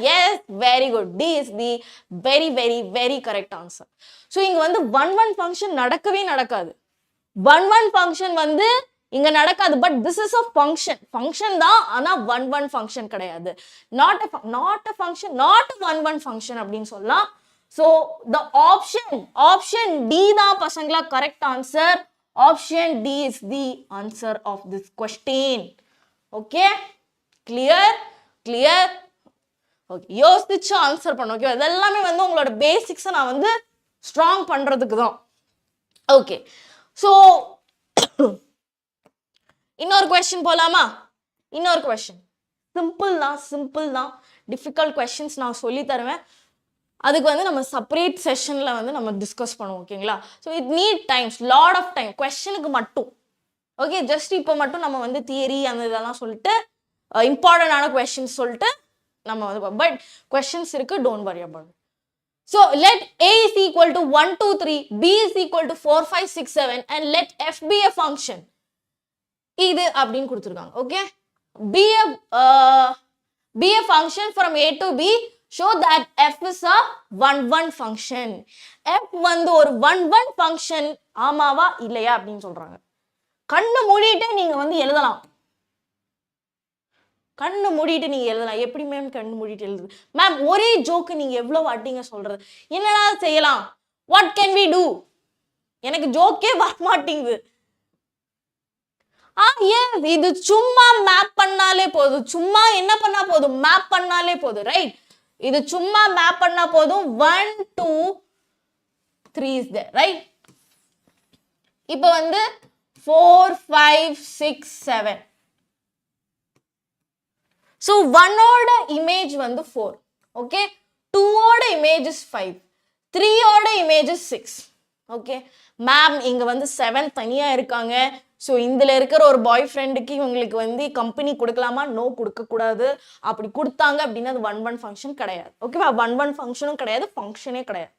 Yes, very good. D is the very, very, very correct answer. So இங்க வந்து 1, 1 function நடக்கவே நடக்காது. 1, 1 function வந்து இங்க நடக்காது. But this is a function தான், ஆனா 1, 1 function கிடையாது. Not a function, not a 1, 1 function அப்படின்னு சொல்லலாம். So the option D தான் பசங்களா correct answer. Option D is the answer of this question. Okay? Clear? Okay, யோசிச்சு ஆன்சர் பண்ணு. ஓகே, இதெல்லாமே வந்து உங்களோட பேசிக்ஸை நான் வந்து ஸ்ட்ராங் பண்றதுக்கு தான். ஓகே, ஸோ இன்னொரு கொஸ்டின் போலாமா? இன்னொரு கொஸ்டின் சிம்பிள் தான். டிஃபிகல்ட் கொஸ்டின்ஸ் நான் சொல்லி தருவேன். அதுக்கு வந்து நம்ம செப்பரேட் செஷன்ல வந்து நம்ம டிஸ்கஸ் பண்ணுவோம். ஓகேங்களா? So it need times, lot of time கொஸ்டினுக்கு மட்டும். ஓகே, ஜஸ்ட் இப்போ மட்டும் நம்ம வந்து தியரி அந்த இதெல்லாம் சொல்லிட்டு இம்பார்ட்டன்டான கொஸ்டின்ஸ் சொல்லிட்டு நம்ம வந்து, பட் கொஸ்டின்ஸ் இருக்கு, don't worry about. So let A is equal to 1, 2, 3, B is equal to 4, 5, 6, 7 and let F be a function. இது அப்படின்னு கொடுத்துருக்காங்க. Okay, be a function from A to B, show that F is a 1, 1 function. F வந்து ஒரு 1, 1 function ஆமாவா இல்லையா அப்படின்னு சொல்றாங்க. கண்ணு மூடிட்டு நீங்க வந்து எழுதலாம். கண்ணு மூடிட்டு நீங்க எழுதலாம். எப்படி மேம் கண்ணு மூடிட்டு எழுதுது? மேம் ஒரே ஜோக்கு நீங்க எவ்வளவு வாட்டிங்க சொல்றது? என்னடா செய்யலாம்? What can we do? எனக்கு ஜோக்கே வர மாட்டேங்குது. இது சும்மா மேப் பண்ணாலே போதும். சும்மா என்ன பண்ணா போதும்? மேப் பண்ணாலே போதும். ரைட்? இது சும்மா மேப் பண்ணா போதும். 1, 2, 3 is there. ரைட்? இப்போ வந்து 4, 5, 6, 7. So 1 ஓட இமேஜ் வந்து 4. ஓகே, 2 ஓட இமேஜ் இஸ் 5, 3 ஓட இமேஜ் இஸ் 6. ஓகே, மேம் இங்க வந்து 7 தனியா இருக்காங்க. ஸோ இதுல இருக்கிற ஒரு பாய் ஃப்ரெண்டுக்கு இவங்களுக்கு வந்து கம்பெனி கொடுக்கலாமா? நோ, கொடுக்க கூடாது. அப்படி கொடுத்தாங்க அப்படின்னா அது 1, 1 ஃபங்க்ஷன் கிடையாது. ஓகேவா? 1, 1 ஃபங்க்ஷனும் கிடையாது, ஃபங்க்ஷனே கிடையாது.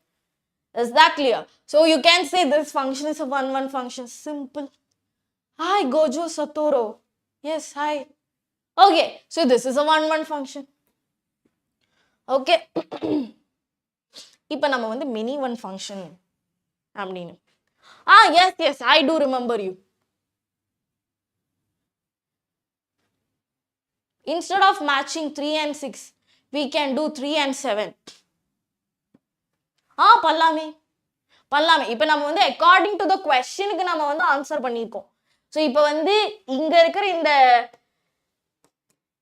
Is that clear? So you can say this function is a 1, 1 function. Simple. Hi Gojo Satoro. Yes, hi. Okay, so this is a 1, 1 function. Okay இப்போ நம்ம வந்து many one function அப்படின்னு yes I do remember you. Instead of matching 3 and 6 we can do 3 and 7. பண்ணலாமே இப்போ நம்ம வந்து according to the questionக்கு நம்ம வந்து ஆன்சர் பண்ணியிருக்கோம். ஸோ இப்போ வந்து இங்க இருக்கிற இந்த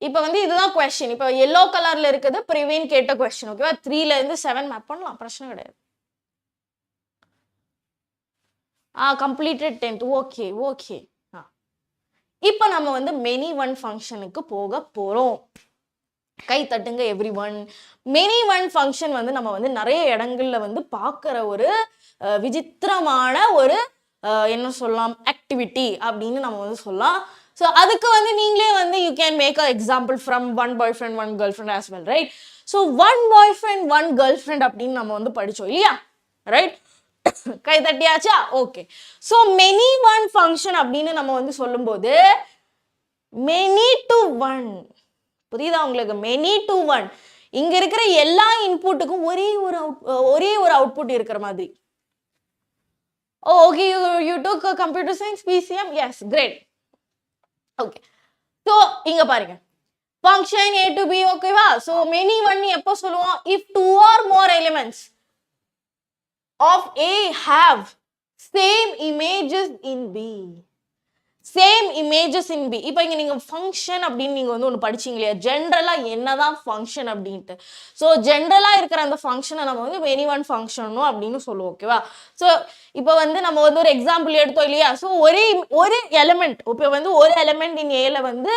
இப்போ வந்து இதுதான் கொஸ்டின். இப்போ எல்லோ கலர்ல இருக்குது பிரவீன் கேட்ட கொஸ்டின். ஓகேவா 3ல இருந்து 7 மேப் பண்ணலாம், பிரச்சனை கிடையாது. Completed 10th. ஓகே இப்போ நம்ம வந்து மெனி ஒன் ஃபங்க்ஷனுக்கு போக போறோம். கை தட்டுங்க every one. Many one function வந்து நம்ம வந்து நிறைய இடங்கள்ல வந்து பார்க்குற ஒரு விசித்திரமான ஒரு என்ன சொல்லலாம் ஆக்டிவிட்டி அப்படின்னு நம்ம வந்து சொல்லலாம். ஸோ அதுக்கு வந்து நீங்களே வந்து you can make a example from one boyfriend one girlfriend as well, right? So one boyfriend one girlfriend அப்படின்னு நம்ம வந்து படித்தோம் இல்லையா, ரைட்? கை தட்டியாச்சா? Okay. So many one function அப்படின்னு நம்ம வந்து சொல்லும்போது மெனி டு ஒன், புரியுதா உங்களுக்கு? மெனி டு ஒன், இங்க இருக்கிற எல்லா இன்புட்டுக்கும் ஒரே ஒரு அவுட்புட் இருக்கிற மாதிரி. Okay, you took a computer science PCM? Yes, great. Okay, so இங்க பாருங்க ஃபங்க்ஷன் A to B, ஓகேவா? ஸோ மெனி ஒன் எப்போ சொல்லுவோம்? If 2 or more elements of A have same images in B. Same images in B. இப்போ இங்கே நீங்கள் ஃபங்க்ஷன் அப்படின்னு நீங்கள் வந்து ஒன்று படிச்சிங்க இல்லையா, ஜென்ரலாக என்னதான் ஃபங்க்ஷன் அப்படின்ட்டு. ஸோ ஜென்ரலாக இருக்கிற அந்த ஃபங்க்ஷனை நம்ம வந்து மெனி ஒன் ஃபங்க்ஷனும் அப்படின்னு சொல்லுவோம், ஓகேவா? ஸோ இப்போ வந்து நம்ம வந்து ஒரு எக்ஸாம்பிள் எடுத்தோம் இல்லையா, ஸோ ஒரு எலிமெண்ட், இப்போ வந்து ஒரு எலிமெண்ட் இன் ஏல வந்து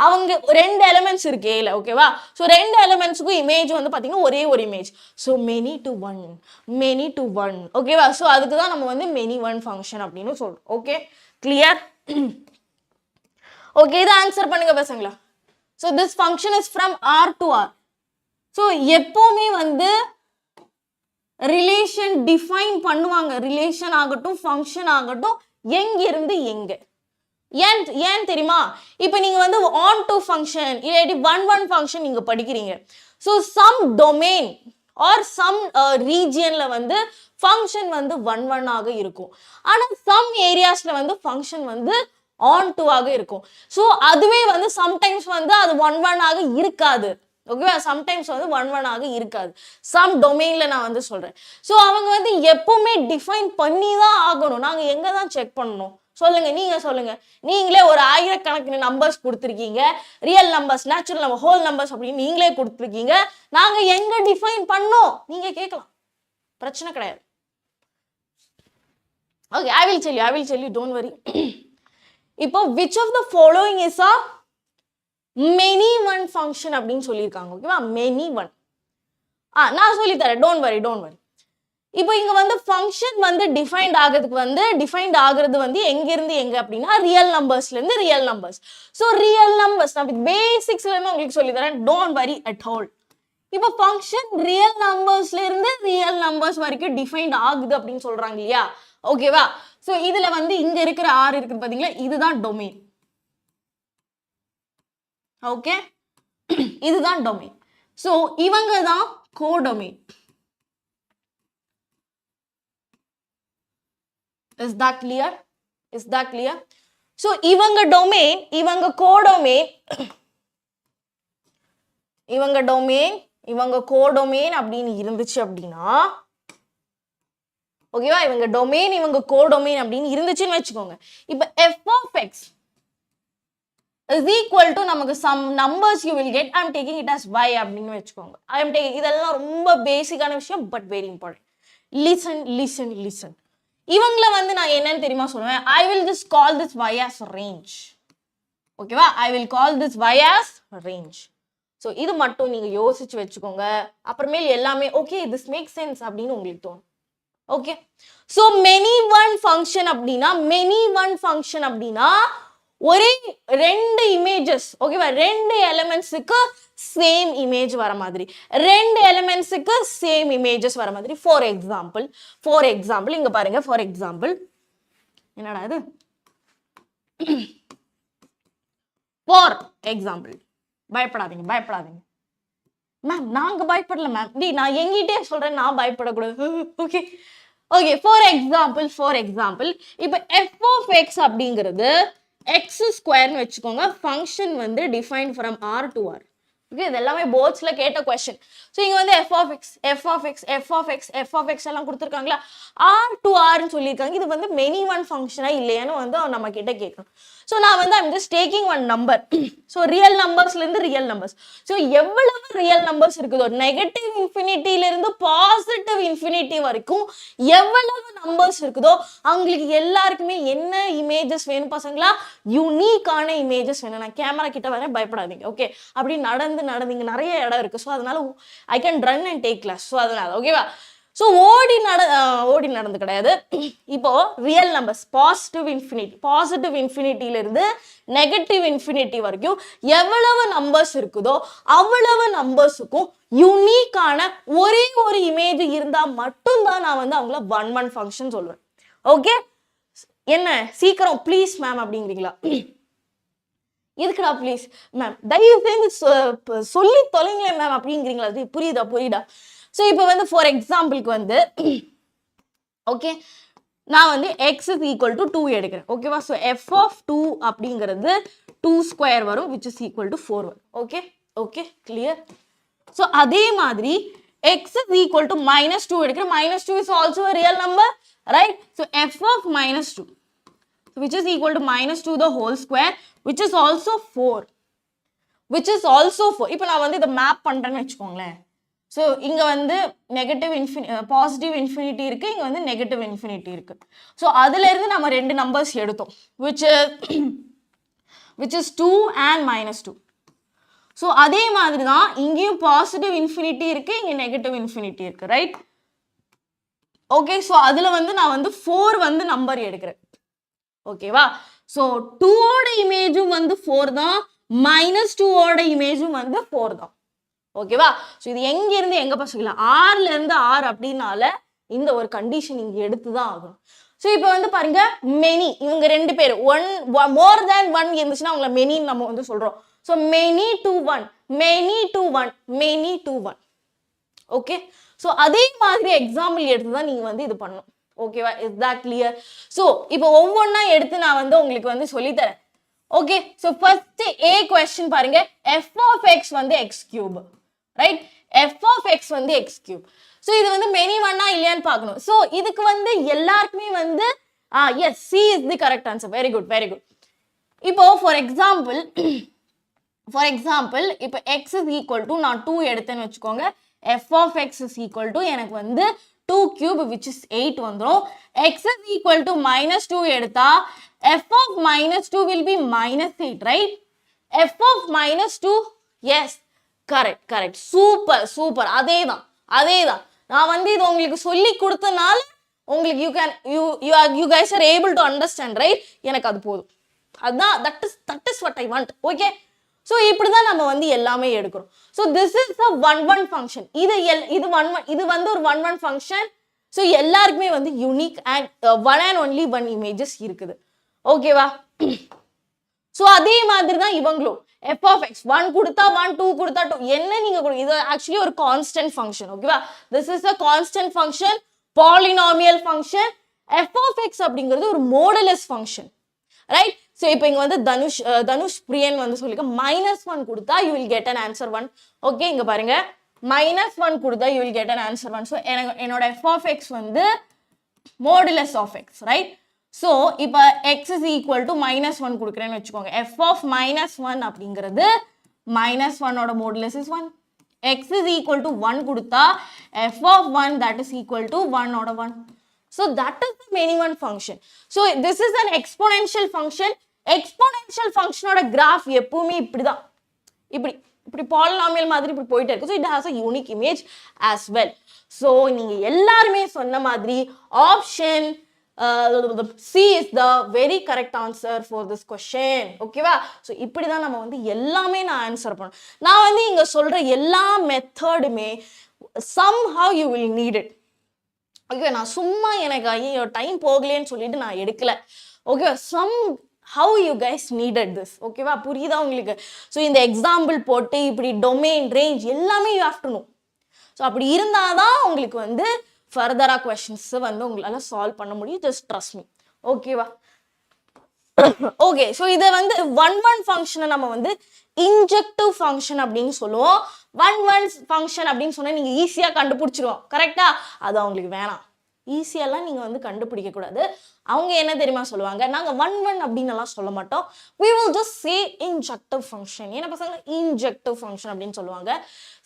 அவங்க 2 எலிமெண்ட்ஸ் இருக்கு ஏல, ஓகேவா? ஸோ 2 எலிமெண்ட்ஸுக்கும் இமேஜ் வந்து பார்த்தீங்கன்னா ஒரே ஒரு image. So many to one, ஓகேவா? ஸோ அதுக்கு தான் நம்ம வந்து மெனி ஒன் ஃபங்க்ஷன் அப்படின்னு சொல்றோம். Okay, clear? ஓகே, இதை ஆன்சர் பண்ணுங்க பசங்களா. So this function is from R to R. So எப்பவுமே வந்து ரிலேஷன் டிஃபைன் பண்ணுவாங்க, ரிலேஷன் ஆகட்டும் ஃபங்க்ஷன் ஆகட்டும், எங்கிருந்து எங்க. ஏன் தெரியுமா? இப்போ நீங்க வந்து ஆன் டு ஃபங்க்ஷன் இல்லாட்டி ஒன் ஃபங்க்ஷன் நீங்க படிக்கிறீங்க. So some domain or some ரீஜியன்ல வந்து ஃபங்க்ஷன் வந்து ஒன் ஆக இருக்கும். ஆனால் சம் ஏரியாஸ்ல வந்து ஃபங்க்ஷன் வந்து ஆன் டூ ஆக இருக்கும். ஸோ அதுவே வந்து சம்டைம்ஸ் வந்து அது ஒன் ஆக இருக்காது, ஓகேவா? சம்டைம்ஸ் வந்து ஒன் ஆக இருக்காது, சம் டொமைன்ல நான் வந்து சொல்றேன். ஸோ அவங்க வந்து எப்பவுமே டிஃபைன் பண்ணி தான் ஆகணும். நாங்கள் எங்க தான் செக் பண்ணணும் சொல்லுங்க, நீங்க சொல்லுங்க. நீங்களே ஒரு ஆயிரக்கணக்கிന് நம்பர்ஸ் கொடுத்துருக்கீங்க, real numbers, natural number, whole numbers அப்படின்னு நீங்களே கொடுத்துருக்கீங்க. நாங்க எங்க டிஃபைன் பண்ணோம் நீங்க கேட்கலாம், பிரச்சனை கிடையாது. Okay, I will tell you, don't worry. இப்போ which of the following is a many one function அப்படின்னு சொல்லியிருக்காங்க, ஓகேவா? many one. நான் சொல்லி தரேன், don't worry. இப்போ இங்க வந்து ஃபங்க்ஷன் வந்து டிஃபைன்ட் ஆகுறது வந்து எங்க இருந்து எங்க அப்படின்னா ரியல் நம்பர்ஸ்ல இருந்து real numbers. So real numbers நான் பேசிக்ஸ்ல இருந்து உங்களுக்கு சொல்லி தரேன், டோன்ட் வரி அட் ஆல். இப்போ ஃபங்க்ஷன் ரியல் நம்பர்ஸ்ல இருந்து ரியல் நம்பர்ஸ் வரைக்கும் டிஃபைன்ட் ஆகுது அப்படின்னு சொல்றாங்க இல்லையா, ஓகேவா? ஸோ இதுல வந்து இங்க இருக்கிற ஆர் இருக்குது பாத்தீங்களா, இதுதான் டொமைன். ஓகே, இதுதான் டொமைன். ஸோ இவங்க தான் codomain. Is that clear? So இவங்க டொமைன், இவங்க கோடொமைன், இவங்க கோடொமைன் அப்படின்னு இருந்துச்சு அப்படின்னா, ஓகேவா? இவங்க டொமைன், இவங்க கோடொமைன் அப்படின்னு இருந்துச்சுன்னு வச்சுக்கோங்க. இப்போ f of x is equal to நமக்கு some numbers you will get, I am taking it as y அப்படின்னு வச்சுக்கோங்க. இதெல்லாம் ரொம்ப பேசிக்கான விஷயம், பட் வெரி இம்பார்ட்டன்ட். லிசன். இவங்கள வந்து நான் என்னன்னு தெரியுமா சொல்லுவேன், I will just call this y as range, ஓகேவா? I will call this y as range. So இது மட்டும் நீங்க யோசிச்சு வச்சுக்கோங்க, அப்புறமேல் எல்லாமே ஓகே this makes sense அப்படின்னு உங்களுக்கு தோணும். Okay, so many one function அப்படின்னா ஒரே 2 இமேஜஸ், ஓகேவா? 2 எலிமெண்ட்ஸுக்கு சேம் இமேஜ் வர மாதிரி, 2 எலிமெண்ட்ஸுக்கு சேம் இமேஜஸ் வர மாதிரி. ஃபார் எக்ஸாம்பிள் இங்க பாருங்க, ஃபார் எக்ஸாம்பிள் என்னடா இது, ஃபார் எக்ஸாம்பிள் பயப்படாதீங்க. மேம் நாங்க பயப்படல மேம். நான் எங்கிட்டே சொல்றேன், நான் பயப்படக்கூடாது. ஓகே ஓகே, ஃபார் எக்ஸாம்பிள் இப்போ எஃப் ஆஃப் எக்ஸ் அப்படிங்கிறது எக்ஸ் ஸ்கொயர்னு வச்சுக்கோங்க. ஃபங்க்ஷன் வந்து define from R to R. Okay, இது எல்லாமே போர்ட்ஸ்ல கேட்ட கொஸ்டின். ஸோ இங்க வந்து எஃப் ஆஃப் எக்ஸ் எல்லாம் கொடுத்துருக்காங்களா, ஆர் டு ஆர்னு சொல்லியிருக்காங்க. இது வந்து மெனி ஒன் ஃபங்க்ஷனா இல்லையான்னு வந்து நம்ம கிட்ட கேட்கணும். ஸோ நான் வந்து I'm just taking one number. So real நம்பர்ஸ்லேருந்து ரியல் நம்பர்ஸ். ஸோ எவ்வளவு ரியல் நம்பர்ஸ் இருக்குதோ, நெகட்டிவ் இன்ஃபினிட்டியிலிருந்து பாசிட்டிவ் இன்ஃபினிட்டி வரைக்கும் எவ்வளவு நம்பர்ஸ் இருக்குதோ அவங்களுக்கு எல்லாருக்குமே என்ன இமேஜஸ் வேணும் பசங்களா, யூனிக்கான இமேஜஸ் வேணும். நான் கேமரா கிட்ட வரேன், பயப்படாதீங்க. ஓகே, அப்படி நடந்து இங்க நிறைய இடம் இருக்கு. ஸோ அதனால I can run and take class. So அதனால ஓகேவா. ஸோ ஓடி நடந்து கிடையாது. இப்போ ரியல் நம்பர்ஸ் பாசிட்டிவ் இன்ஃபினிட்டியிலிருந்து நெகட்டிவ் இன்ஃபினிட்டி வரைக்கும் எவ்வளவு நம்பர்ஸ் இருக்குதோ அவ்வளவு நம்பர்ஸுக்கும் யூனிக்கான ஒரே ஒரு இமேஜ் இருந்தா மட்டும்தான் நான் வந்து அவங்கள ஒன் ஒன் ஃபங்க்ஷன் சொல்லுவேன். ஓகே, என்ன சீக்கிரம் ப்ளீஸ் மேம் அப்படிங்கிறீங்களா? எதுக்குடா ப்ளீஸ் மேம், தயவு செய்து சொல்லி தொலைங்களேன் மேம் அப்படிங்கிறீங்களா? அது புரியுதா? ஸோ இப்போ வந்து ஃபார் எக்ஸாம்பிளுக்கு வந்து ஓகே, நான் வந்து எக்ஸ் இஸ் ஈக்குவல் டு 2 எடுக்கிறேன். ஓகேவா. ஸோ எஃப் ஆஃப் 2 அப்படிங்கிறது 2 ஸ்கொயர் வரும், விச் இஸ் ஈக்குவல் டு 4 வரும். Okay clear. ஸோ அதே மாதிரி எக்ஸ் இஸ் ஈக்குவல் டு -2 எடுக்கிறேன். -2 is also a real number, right? So f of -2 which is equal to -2 the whole square, which is also 4. இப்போ நான் வந்து இதை மேப் பண்றேன்னு வச்சுக்கோங்களேன். ஸோ இங்க வந்து பாசிட்டிவ் இன்ஃபினிட்டி இருக்கு, இங்க வந்து நெகட்டிவ் இன்ஃபினிட்டி இருக்கு. ஸோ அதுல இருந்து நம்ம ரெண்டு நம்பர்ஸ் எடுத்தோம், which is 2 and -2. ஸோ அதே மாதிரி தான் இங்கேயும் பாசிட்டிவ் இன்ஃபினிட்டி இருக்கு, இங்க நெகட்டிவ் இன்ஃபினிட்டி இருக்கு, ரைட்? ஓகே, ஸோ அதுல வந்து நான் வந்து 4 வந்து நம்பர் எடுக்கிறேன். ஓகேவா. ஸோ 2 ஓட இமேஜும் வந்து 4 தான், -2 ஓட இமேஜும் வந்து 4 தான். ஓகேவா. ஸோ இது எங்க இருந்து எங்க பசங்களா, ஆர்ல இருந்து ஆர் அப்படின்னால இந்த ஒரு கண்டிஷன் இங்க எடுத்துதான் ஆகும். ஸோ இப்போ வந்து பாருங்க, மெனி இவங்க ரெண்டு பேர் மோர் தேன் 1 இருந்துச்சுன்னா அவங்கள மெனின்னு நம்ம வந்து சொல்றோம். So many to one. Okay, so அதே மாதிரி எக்ஸாம்பிள் எடுத்து தான் நீங்க வந்து இது பண்ணணும். ஓகேவா, இஸ் தட் கிளியர்? ஸோ இப்போ ஒவ்வொன்றா எடுத்து நான் வந்து உங்களுக்கு வந்து சொல்லித்தரேன். Okay, so first a question பாருங்க, எஃப் ஆஃப் எக்ஸ் வந்து X cube, right? F of X வந்து எக்ஸ் கியூப். ஸோ இது வந்து மெனி ஒன்னா இல்லையான்னு பார்க்கணும். ஸோ இதுக்கு வந்து எல்லாருக்குமே வந்து yes, C is the correct answer. Very good. இப்போ ஃபார் எக்ஸாம்பிள் இப்போ எக்ஸ் இஸ் ஈக்குவல் டு நான் 2 எடுத்தேன்னு வச்சுக்கோங்க. F of X is equal to எனக்கு வந்து 2 cube which is 8 வந்துரும். x is equal to -2 எடுத்தா f of -2 will be -8, right? f of -2, yes, correct. Super. அதேதான். நான் வந்து இது உங்களுக்கு சொல்லி கொடுத்தனால உங்களுக்கு you guys are able to understand, right? எனக்கு அது போதும். அதான் that is what I want. Okay? So இப்படிதான் நம்ம வந்து எல்லாமே எடுக்கிறோம். So this is a one function. இது வந்து ஒரு one function. So எல்லாருக்குமே வந்து unique and one and only one images இருக்குது. ஓகேவா? So அதே மாதிரி தான் இவங்களும் f of x 1 கொடுத்தா 1, 2 கொடுத்தா 2, என்ன நீங்க இது actually ஒரு constant function. ஓகேவா? This is a constant function, polynomial function. f of x அப்படிங்கிறது ஒரு modulus function, right? So இப்போ இங்க வந்து தனுஷ் பிரியன் வந்து சொல்லிக்க -1 கொடுத்தா you will get an answer 1. Okay, இங்க பாருங்க, -1 கொடுத்தா you will get an answer 1. So என்னோட f of x வந்து modulus of x, right? So இப்போ x is equal to -1 கொடுக்கிறேன்னு வச்சுக்கோங்க. f of -1 அப்படிங்கிறது -1 ஓட modulus is 1. x is equal to 1 கொடுத்தா f of 1 that is equal to 1 ஓட 1. So that is the many one function. So this is an exponential function. Exponential function ஓட graph எப்பவுமே இப்படிதான், இப்படி polynomial மாதிரி இப்படி போயிட்டே இருக்கு. So it has a unique image as well. So நீங்க எல்லாருமே சொன்ன மாதிரி option C is the very correct answer for this question. ஓகேவா? So இப்படிதான் நம்ம வந்து எல்லாமே நான் ஆன்சர் பண்ணணும். நான் வந்து இங்க சொல்ற எல்லா மெத்தடுமே somehow you will need it. Okay, நான் சும்மா எனக்கு ஐயோ டைம் போகலேன்னு சொல்லிட்டு நான் எடுக்கல. Okay, how you guys needed this. ஓகேவா, புரியுதா உங்களுக்கு? ஸோ இந்த எக்ஸாம்பிள் போட்டு இப்படி டொமைன் ரேஞ்ச் எல்லாமே you have to know. So அப்படி இருந்தால் தான் உங்களுக்கு வந்து ஃபர்தராக கொஷின்ஸ் வந்து உங்களால் சால்வ் பண்ண முடியும். Just trust me. ஓகேவா? ஓகே, ஸோ இதை வந்து ஒன் ஃபங்க்ஷனை நம்ம வந்து இன்ஜெக்டிவ் ஃபங்க்ஷன் அப்படின்னு சொல்லுவோம். ஒன் ஃபங்க்ஷன் அப்படின்னு சொன்னால் நீங்கள் ஈஸியாக கண்டுபிடிச்சிருவோம். கரெக்டா? அது அவங்களுக்கு வேணாம். ஈஸியெல்லாம் நீங்கள் வந்து கண்டுபிடிக்கக்கூடாது. அவங்க என்ன தெரியுமா சொல்லுவாங்க, நாங்கள் ஒன் அப்படின்னு எல்லாம் சொல்ல மாட்டோம். we will just say injective function. என்ன பசங்க, இன்ஜெக்டிவ் ஃபங்க்ஷன் அப்படின்னு சொல்லுவாங்க.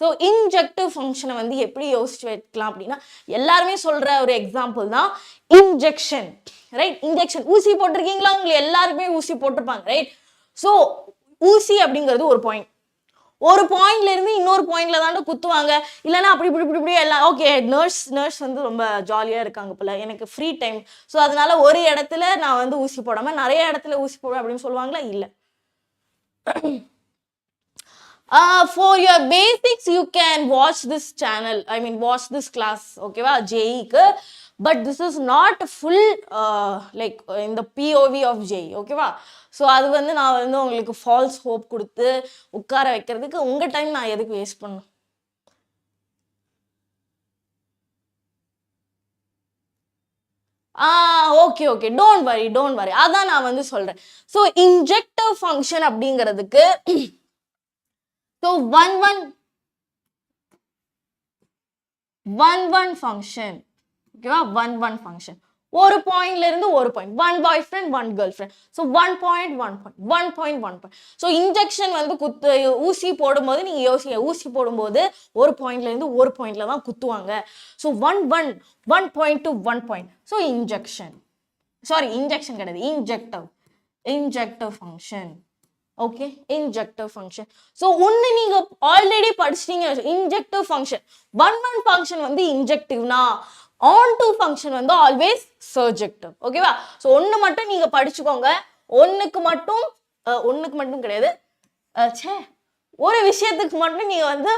ஸோ இன்ஜெக்டிவ் ஃபங்க்ஷனை வந்து எப்படி யோசிச்சு வைக்கலாம் அப்படின்னா, எல்லாருமே சொல்கிற ஒரு எக்ஸாம்பிள் தான் இன்ஜெக்ஷன். ரைட்? இன்ஜெக்ஷன் ஊசி போட்டிருக்கீங்களா? உங்களுக்கு எல்லாருக்குமே ஊசி போட்டிருப்பாங்க. ரைட்? ஸோ ஊசி அப்படிங்கிறது ஒரு பாயிண்ட். ஒரு பாயிண்ட்ல இருந்து இன்னொரு பாயிண்ட்ல தாண்ட குத்துவாங்க. இல்லைன்னா அப்படி இப்படி இப்படி இப்படி எல்லாம். ஓகே, நர்ஸ் வந்து ரொம்ப ஜாலியா இருக்காங்க போல, எனக்கு ஃப்ரீ டைம், ஸோ அதனால ஒரு இடத்துல நான் வந்து ஊசி போடாம நிறைய இடத்துல ஊசி போடுவேன் அப்படின்னு சொல்லுவாங்களா? இல்லை. For your basics you can watch this channel, I mean watch this class. ஓகேவா, ஜேஇக்கு. But this is not full like இந்த POV ஆஃப் ஜேஇ. ஓகேவா? ஸோ அது வந்து நான் வந்து உங்களுக்கு ஃபால்ஸ் ஹோப் கொடுத்து உட்கார வைக்கிறதுக்கு உங்கள் டைம் நான் எதுக்கு வேஸ்ட் பண்ணணும்? ஓகே, டோன்ட் வரி. அதான் நான் வந்து சொல்கிறேன். ஸோ இன்ஜெக்டிவ் ஃபங்க்ஷன் அப்படிங்கிறதுக்கு ஸோ ஒன் ஃபங்க்ஷன். ஓகேவா? One function. ஒரு பாயிண்ட்ல இருந்து ஒரு point, one boyfriend one girlfriend. So one point. So injection வந்து ஊசி போடும்போது நீங்க யோசிங்க, ஊசி போடும்போது ஒரு பாயிண்ட்ல இருந்து ஒரு பாயிண்ட்ல தான் குத்துவாங்க. So one point to one point. So injection கிடையாது, injective function. Okay, injective function. So ஒன்று நீங்க ஆல்ரெடி படிச்சிட்டீங்க. இன்ஜெக்டிவ் ஃபங்க்ஷன் ஒன் ஃபங்க்ஷன் வந்து இன்ஜெக்டிவ்னா, on-to function வந்து always surjective. ஓகேவா? ஸோ ஒன்று மட்டும் நீங்கள் படிச்சுக்கோங்க. ஒன்றுக்கு மட்டும் கிடையாது, ஒரு விஷயத்துக்கு மட்டும் நீங்கள் வந்து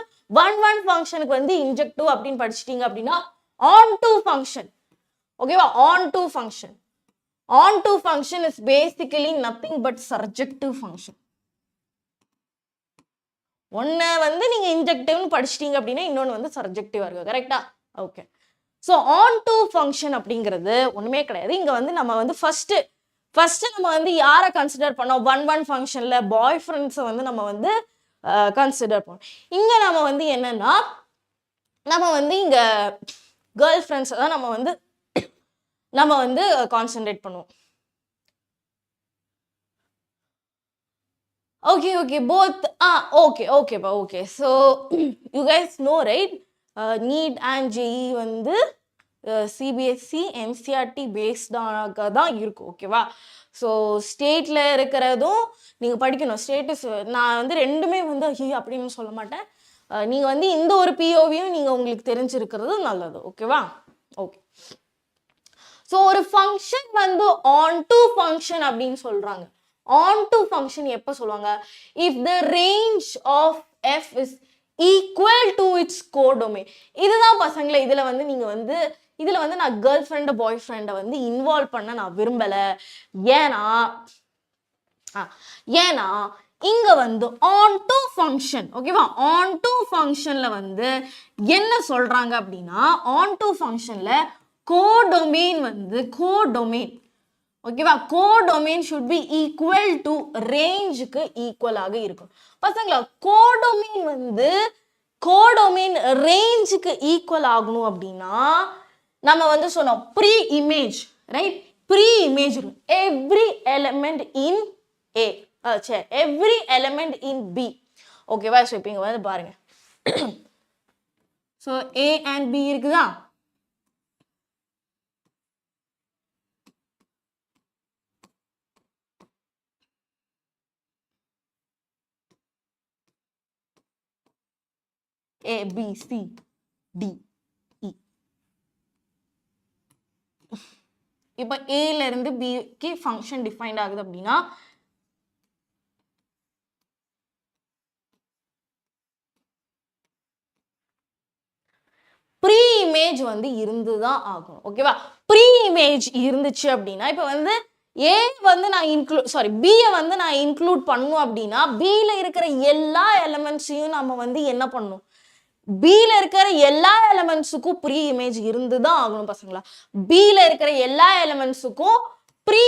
ஒன் ஃபங்க்ஷனுக்கு வந்து இன்ஜெக்டிவ் அப்படின்னு படிச்சிட்டீங்க அப்படின்னா on-to function. ஓகேவா? on-to function is basically nothing but surjective function. ஒன்று வந்து நீங்கள் இன்ஜெக்டிவ்னு படிச்சிட்டீங்க அப்படின்னா இன்னொன்று வந்து சர்ஜெக்டிவாக இருக்கு. கரெக்டா? ஓகே. ஸோ on-to ஃபங்க்ஷன் அப்படிங்கிறது ஒன்றுமே கிடையாது. இங்கே வந்து நம்ம வந்து ஃபர்ஸ்ட் நம்ம வந்து யாரை கன்சிடர் பண்ணோம்? ஒன் ஃபங்க்ஷனில் பாய் ஃப்ரெண்ட்ஸை வந்து நம்ம வந்து கன்சிடர் பண்ணோம். இங்கே நம்ம வந்து என்னன்னா, நம்ம வந்து இங்கே கேர்ள் ஃப்ரெண்ட்ஸை தான் நம்ம வந்து கான்சென்ட்ரேட் பண்ணுவோம். Okay both. Okay. So you guys know right, NEET and JEE வந்து CBSE NCERT பேஸ்டாக தான் இருக்கும். ஓகேவா? ஸோ ஸ்டேட்டில் இருக்கிறதும் நீங்கள் படிக்கணும். ஸ்டேட்டஸ் நான் வந்து ரெண்டுமே வந்து அப்படின்னு சொல்ல மாட்டேன். நீங்கள் வந்து இந்த ஒரு POVயும் நீங்கள் உங்களுக்கு தெரிஞ்சிருக்கிறது நல்லது. ஓகேவா? ஓகே. ஸோ ஒரு ஃபங்க்ஷன் வந்து on-to ஃபங்க்ஷன் அப்படின்னு சொல்கிறாங்க. on-to ஃபங்க்ஷன் எப்போ சொல்லுவாங்க? If the range of F is equal to its codomain. இதுதான் பசங்களை, இதில் வந்து நான் கேர்ள் ஃப்ரெண்டை பாய் ஃப்ரெண்டை வந்து இன்வால்வ் பண்ண நான் விரும்பலை. ஏன்னா இங்க வந்து on-to ஃபங்க்ஷன். ஓகேவா? on-to ஃபங்க்ஷன்ல வந்து என்ன சொல்றாங்க அப்படின்னா, on-to ஃபங்க்ஷன்ல கோடொமைன் வந்து ஓகேவா, codomain should be equal to ரேஞ்சுக்கு ஈக்குவலாக இருக்கும். பசங்களா, கோடொமைன் ரேஞ்சுக்கு ஈக்குவல் ஆகணும் அப்படின்னா நம்ம வந்து சொன்னோம் pre image. Right? Pre image every element in A, every element in B. ஓகேவா? ஸோ இப்போ இங்க வந்து பாருங்க, ஸோ A and B இருக்குதா? A, B, C, D, E. இப்போ ஏல இருந்து பிக்கு ஃபங்க்ஷன் டிஃபைன்ட் ஆகுது அப்படின்னா ப்ரீ இமேஜ் வந்து இருந்துதான் ஆகும். ஓகேவா? ப்ரீ இமேஜ் இருந்துச்சு அப்படின்னா இப்போ வந்து A வந்து நான் இன்க்ளூட் B வந்து நான் இன்க்ளூட் பண்ணணும் அப்படின்னா Bல இருக்கிற எல்லா எலிமெண்ட்ஸையும் நம்ம வந்து என்ன பண்ணணும், Bல இருக்கிற எல்லா எலிமெண்ட்ஸுக்கும் ப்ரீ இமேஜ் இருந்து தான் ஆகணும் பசங்களா. Bல இருக்கிற எல்லா எலிமெண்ட்ஸுக்கும் ப்ரீ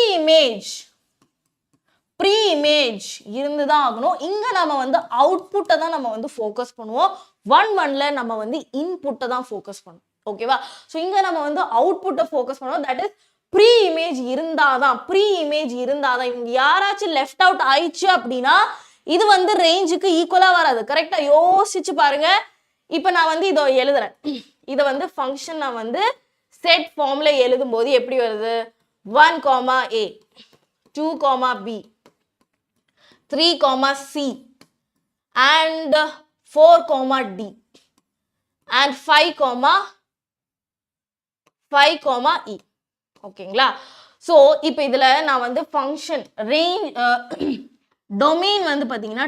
இமேஜ் இருந்து தான் ஆகணும். இங்க நம்ம வந்து அவுட்புட்டை தான் நம்ம வந்து ஃபோக்கஸ் பண்ணுவோம். 1-1ல நம்ம வந்து இன்புட்டை தான் ஃபோக்கஸ் பண்ணுவோம். ஓகேவா? ஸோ இங்க நம்ம வந்து அவுட்புட்டை ஃபோக்கஸ் பண்ணுவோம். தட் இஸ் ப்ரீ இமேஜ் இருந்தாதான் இவங்க யாராச்சும் லெஃப்ட் அவுட் ஆயிடுச்சு அப்படின்னா இது வந்து ரேஞ்சுக்கு ஈக்குவலா வராது. கரெக்டா யோசிச்சு பாருங்க. இப்போ நான் வந்து இதை எழுதுறேன். இதை வந்து ஃபங்க்ஷன் நான் வந்து செட் ஃபார்ம்ல எழுதும் போது எப்படி வருது? 1, A 2, B 3, C and 4, D and 5, E. ஓகேங்களா? ஸோ இப்போ இதில் நான் வந்து ஃபங்க்ஷன் ரேஞ்ச் டொமைன் வந்து பார்த்தீங்கன்னா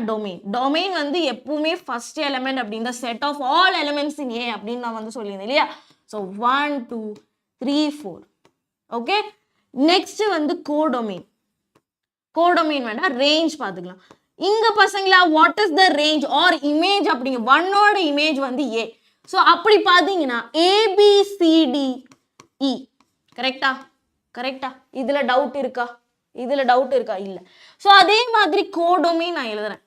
டொமைன் வந்து எப்பவுமே ஃபர்ஸ்ட் எலிமெண்ட் அப்படின்ற set of all elements in A அப்படின்னு நான் வந்து சொல்லியிருந்தேன் இல்லையா? ஸோ 1 2 3 4. ஓகே, நெக்ஸ்ட் வந்து கோடொமைன் வேண்டாம், ரேஞ்ச் பார்த்துக்கலாம். இங்க பசங்களா what is the range or image அப்படிங்க 1ஓட இமேஜ் வந்து ஏ. ஸோ அப்படி பார்த்தீங்கன்னா ABCDE கரெக்டா? இதுல டவுட் இருக்கா? இல்ல. ஸோ அதே மாதிரி கோடொமைன் நான் எழுதுறேன்.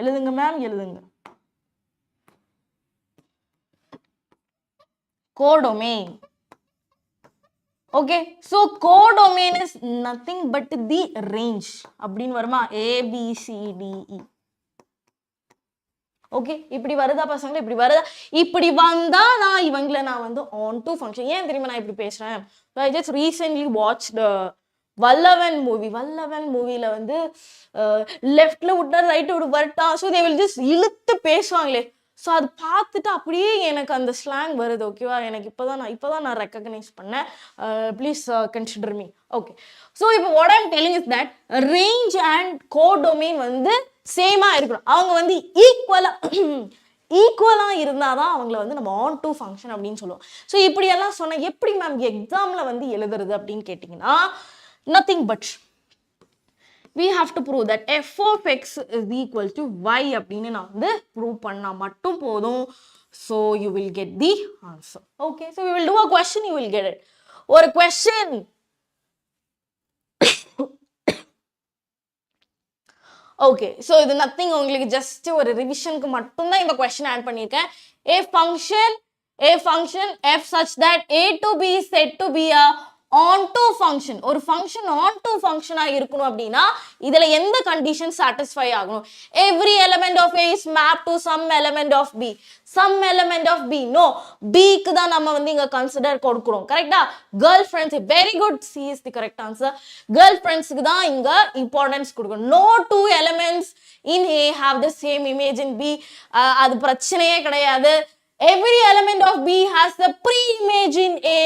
எழுதுங்க மேம், எழுதுங்க. Codomain. Okay, so codomain is nothing but the range. அப்படின்னு வருமா? ABCDE. ஓகே, இப்படி வருதா பசங்களா? இப்படி வந்தா நான் இவங்களை நான் வந்து on to function. ஏன் தெரியுமா நான் இப்படி பேசுறேன்? I just recently watched வல்லவன் மூவில வந்து லெஃப்ட்ல விட்டா ரைட் விட்டு வரட்டா. ஸோ they will just இழுத்து பேசுவாங்களே. ஸோ அது பார்த்துட்டு அப்படியே எனக்கு அந்த ஸ்லாங் வருது. ஓகேவா? எனக்கு இப்போதான் நான் ரெக்கக்னைஸ் பண்ணேன். Please consider me. Okay, so இப்போ what I'm telling is that range and codomain வந்து சேமா இருக்கணும். அவங்க வந்து ஈக்குவலா இருந்தாதான் அவங்கள வந்து நம்ம ஆன் டு ஃபங்க்ஷன் அப்படின்னு சொல்லுவோம். ஸோ இப்படியெல்லாம் சொன்னா எப்படி மேம் எக்ஸாம்ல வந்து எழுதுறது அப்படின்னு கேட்டிங்கன்னா, nothing but we have to prove that f of x is equal to y அப்படின்னு நான் வந்து prove பண்ணா மட்டும் போதும். So you will get the answer. Okay, so we will do a question, you will get it. ஒரு question. Okay, so இது nothing, உங்களுக்கு just ஒரு ரிவிஷனுக்கு மட்டும் தான் இந்த question ஆட் பண்ணியிருக்கேன். A function f such that a to b is said to be a onto function. ஒரு ஃபங்க்ஷன் onto ஃபங்க்ஷனா இருக்கணும் அப்படின்னா இதுல எந்த கண்டிஷன் சாட்டிஸ்ஃபை ஆகணும்? every element of a is mapped to some element of b. no, b க்கு தான் நம்ம வந்து இங்க கன்சிடர் கொடுக்கிறோம். கரெக்ட்டா? Girl friends, very good, c is the correct answer. Girl ஃப்ரெண்ட்ஸ்க்கு தான் இங்க இம்பார்ட்டன்ஸ் கொடுக்கணும். no two elements in a have the same image in b. அது பிரச்சனையே கிடையாது. every element of b has the pre-image in a.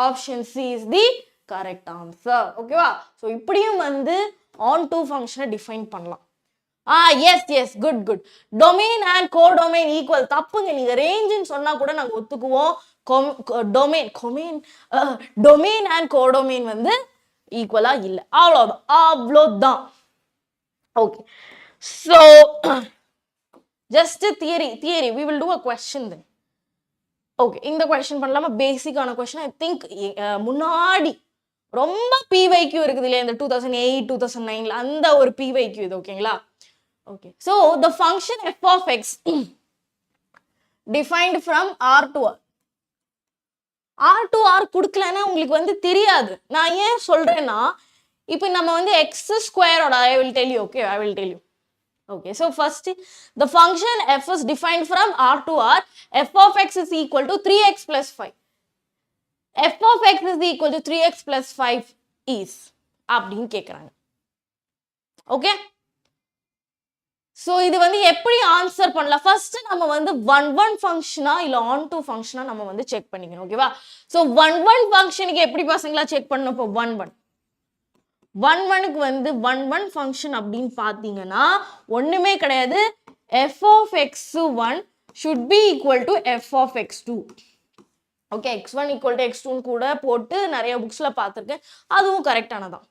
Option C is the correct answer. ஓகேவா? ஸோ இப்படியும் வந்து on to function டிஃபைன் பண்ணலாம். Yes good. Domain and codomain equal. தப்புங்க, நீங்க ரேஞ்சுன்னு சொன்னா கூட நாங்கள் ஒத்துக்குவோம். டொமைன் அண்ட் கோடொமைன் வந்து ஈக்குவலா இல்லை. அவ்வளோதான். Okay, so just theory we will do a question then. Okay, இந்த கொஸ்டின் பண்ணலாமா? பேசிக்கான கொஸ்டின். ஐ திங்க் முன்னாடி ரொம்ப PYQ இருக்குது இல்லையா, இந்த 2008 2009ல அந்த ஒரு PYQ இது. ஓகேங்களா? Okay, so the function f of x defined from r to r கொடுக்கலன்னா உங்களுக்கு வந்து தெரியாது. நான் ஏன் சொல்றேன்னா, இப்போ நம்ம வந்து x ஸ்கொயரோட I will tell you. Okay, so first the function f is defined from r to r. F of x is equal to 3x plus 5. F of x is equal to 3x plus 5 is அப்படின்னு கேக்குறாங்க. ஓகே, ஸோ இது வந்து எப்படி ஆன்சர் பண்ணலாம்? ஃபர்ஸ்ட் நம்ம வந்து 1-1 ஃபங்க்ஷனா இல்லை ஆன் டூ ஃபங்க்ஷனா நம்ம வந்து செக் பண்ணிக்கணும். ஓகேவா? ஸோ 1-1 ஃபங்க்ஷனுக்கு எப்படி பசங்களா செக் பண்ணணும்? இப்போ 1-1க்கு வந்து 1-1 ஃபங்க்ஷன் அப்படின்னு பார்த்தீங்கன்னா ஒண்ணுமே கிடையாது. f of x1 should be equal to f of x2. Okay x1 equal to x2 கூட போட்டு நிறைய புக்ஸ்ல பார்த்துருக்கேன், அதுவும் கரெக்டானதான்.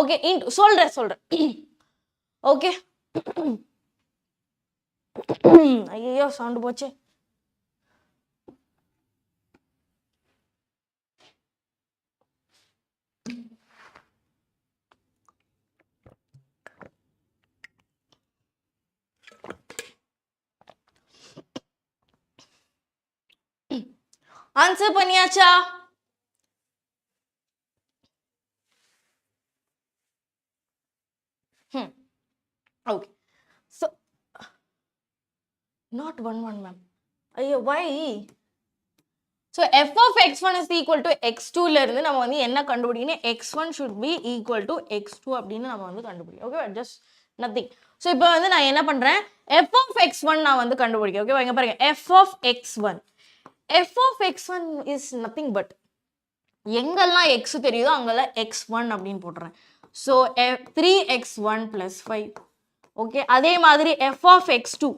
ஓகே சொல்றேன் ஓகே. ஐயோ சவுண்ட் போச்சு. ஆன்சர் பண்ணியாச்சா? Okay. So, not 1 ma'am. Why? So, f of x1 is equal to x2 ல இருந்து நம்ம வந்து என்ன கண்டுபிடிக்கணும்? x1 should be equal to x2 அப்படின்னு நம்ம வந்து கண்டுபிடிக்கணும். Okay, just nothing. So, இப்போ வந்து நான் என்ன பண்றேன்? f of x1 நான் வந்து கண்டுபிடிக்கிறேன். Okay, இங்க பாருங்க. f of x1. f of x1 is nothing but எங்கெல்லாம் x தெரியுதோ அங்கெல்லாம் x1 அப்படின்னு போடுறேன். So, 3x1 plus 5. Okay, அதே மாதிரி f of x2.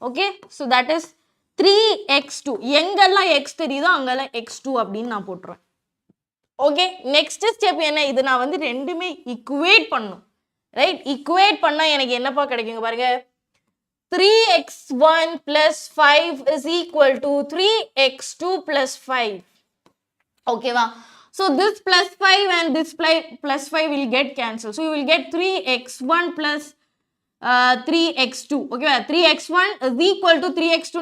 Okay, so that is 3x2. எங்கெல்லாம் x தெரியுதோ அங்கெல்லாம் x2 அப்படின்னு நான் போட்டுறேன். ஓகே, நெக்ஸ்ட் ஸ்டெப் என்ன? இது நான் வந்து ரெண்டுமே ஈக்குவேட் பண்ணணும். ரைட், ஈக்குவேட் பண்ணா எனக்கு என்னப்பா கிடைக்குங்க பாருங்க. 3x1 plus 5 is equal to 3x2 plus 5. Okay, va? So this plus 5 and this plus 5 will get cancelled. So you will get 3x1 plus 3x2. Okay, 3x1 is equal to 3x2.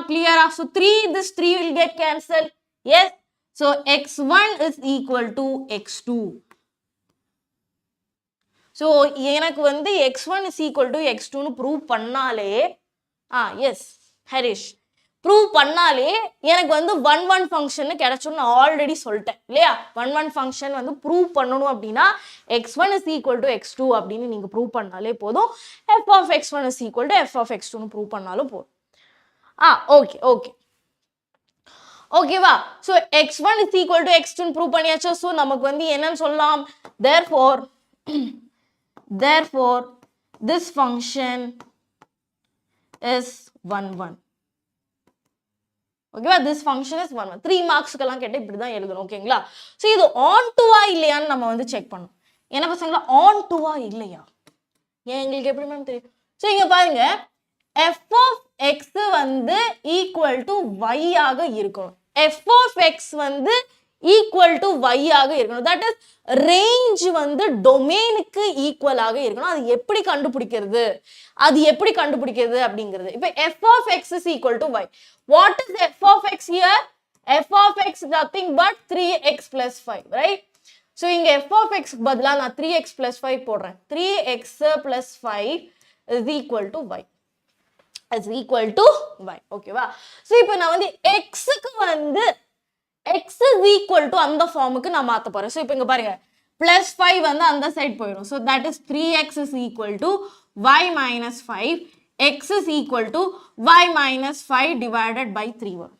Clear? So this 3 will get cancelled. Yes. So x1 is equal to x2. So எனக்கு வந்து x1 is equal to x2 னு prove பண்ணாலே yes ஹரிஷ் prove பண்ணாலே எனக்கு வந்து 1 ஃபங்க்ஷன் கிடைச்சும் நான் ஆல்ரெடி சொல்லிட்டேன் இல்லையா. 1 ஃபங்க்ஷன் வந்து prove பண்ணணும் அப்படின்னா x1 is equal to x2 அப்படின்னு நீங்க prove பண்ணாலே போதும். f of x1 is equal to f of x2 னு prove பண்ணாலும் போதும். ஓகே ஓகே ஓகேவா. So x1 is equal to x2 னு prove பண்ணியாச்சு. ஸோ நமக்கு வந்து என்னன்னு சொல்லலாம்? Therefore this function is 1 ஓகேவா. this function is 1 3 மார்க்ஸ்க்கெல்லாம் கேட்டால் இப்படி தான் எழுதணும். ஓகேங்களா. ஸோ இது ஆன் டுவா இல்லையான்னு நம்ம வந்து செக் பண்ணணும். என்ன பசங்களா ஆன் டுவா இல்லையா? ஏன் எங்களுக்கு எப்படி மேம் தெரியும்? ஸோ இங்க பாருங்க, f of x வந்து ஈக்குவல் டு y ஆக இருக்கணும். f of x வந்து ஈக்குவல் டு y ஆக இருக்கணும். தட் இஸ் ரேஞ்ச் வந்து டொமைனுக்கு ஈக்குவலாக இருக்கணும். அது எப்படி கண்டுபிடிக்கிறது அப்படிங்கிறது. இப்போ f of x is equal to y. What is f of x here? f of x is nothing but 3x plus 5, right? So இங்க f of x பதிலா நான் 3x plus 5 போடுறேன். 3x plus 5 is equal to y. ஓகேவா. ஸோ இப்போ நான் வந்து x-க்கு வந்து x is equal to அந்த ஃபார்முக்கு நான் மாத்த போறேன். ஸோ இப்போ இங்க பாருங்க, plus 5 வந்து அந்த சைடு போயிடும். So that is 3x is equal to y minus 5. x is equal to y minus 5 divided by 3 வரும்.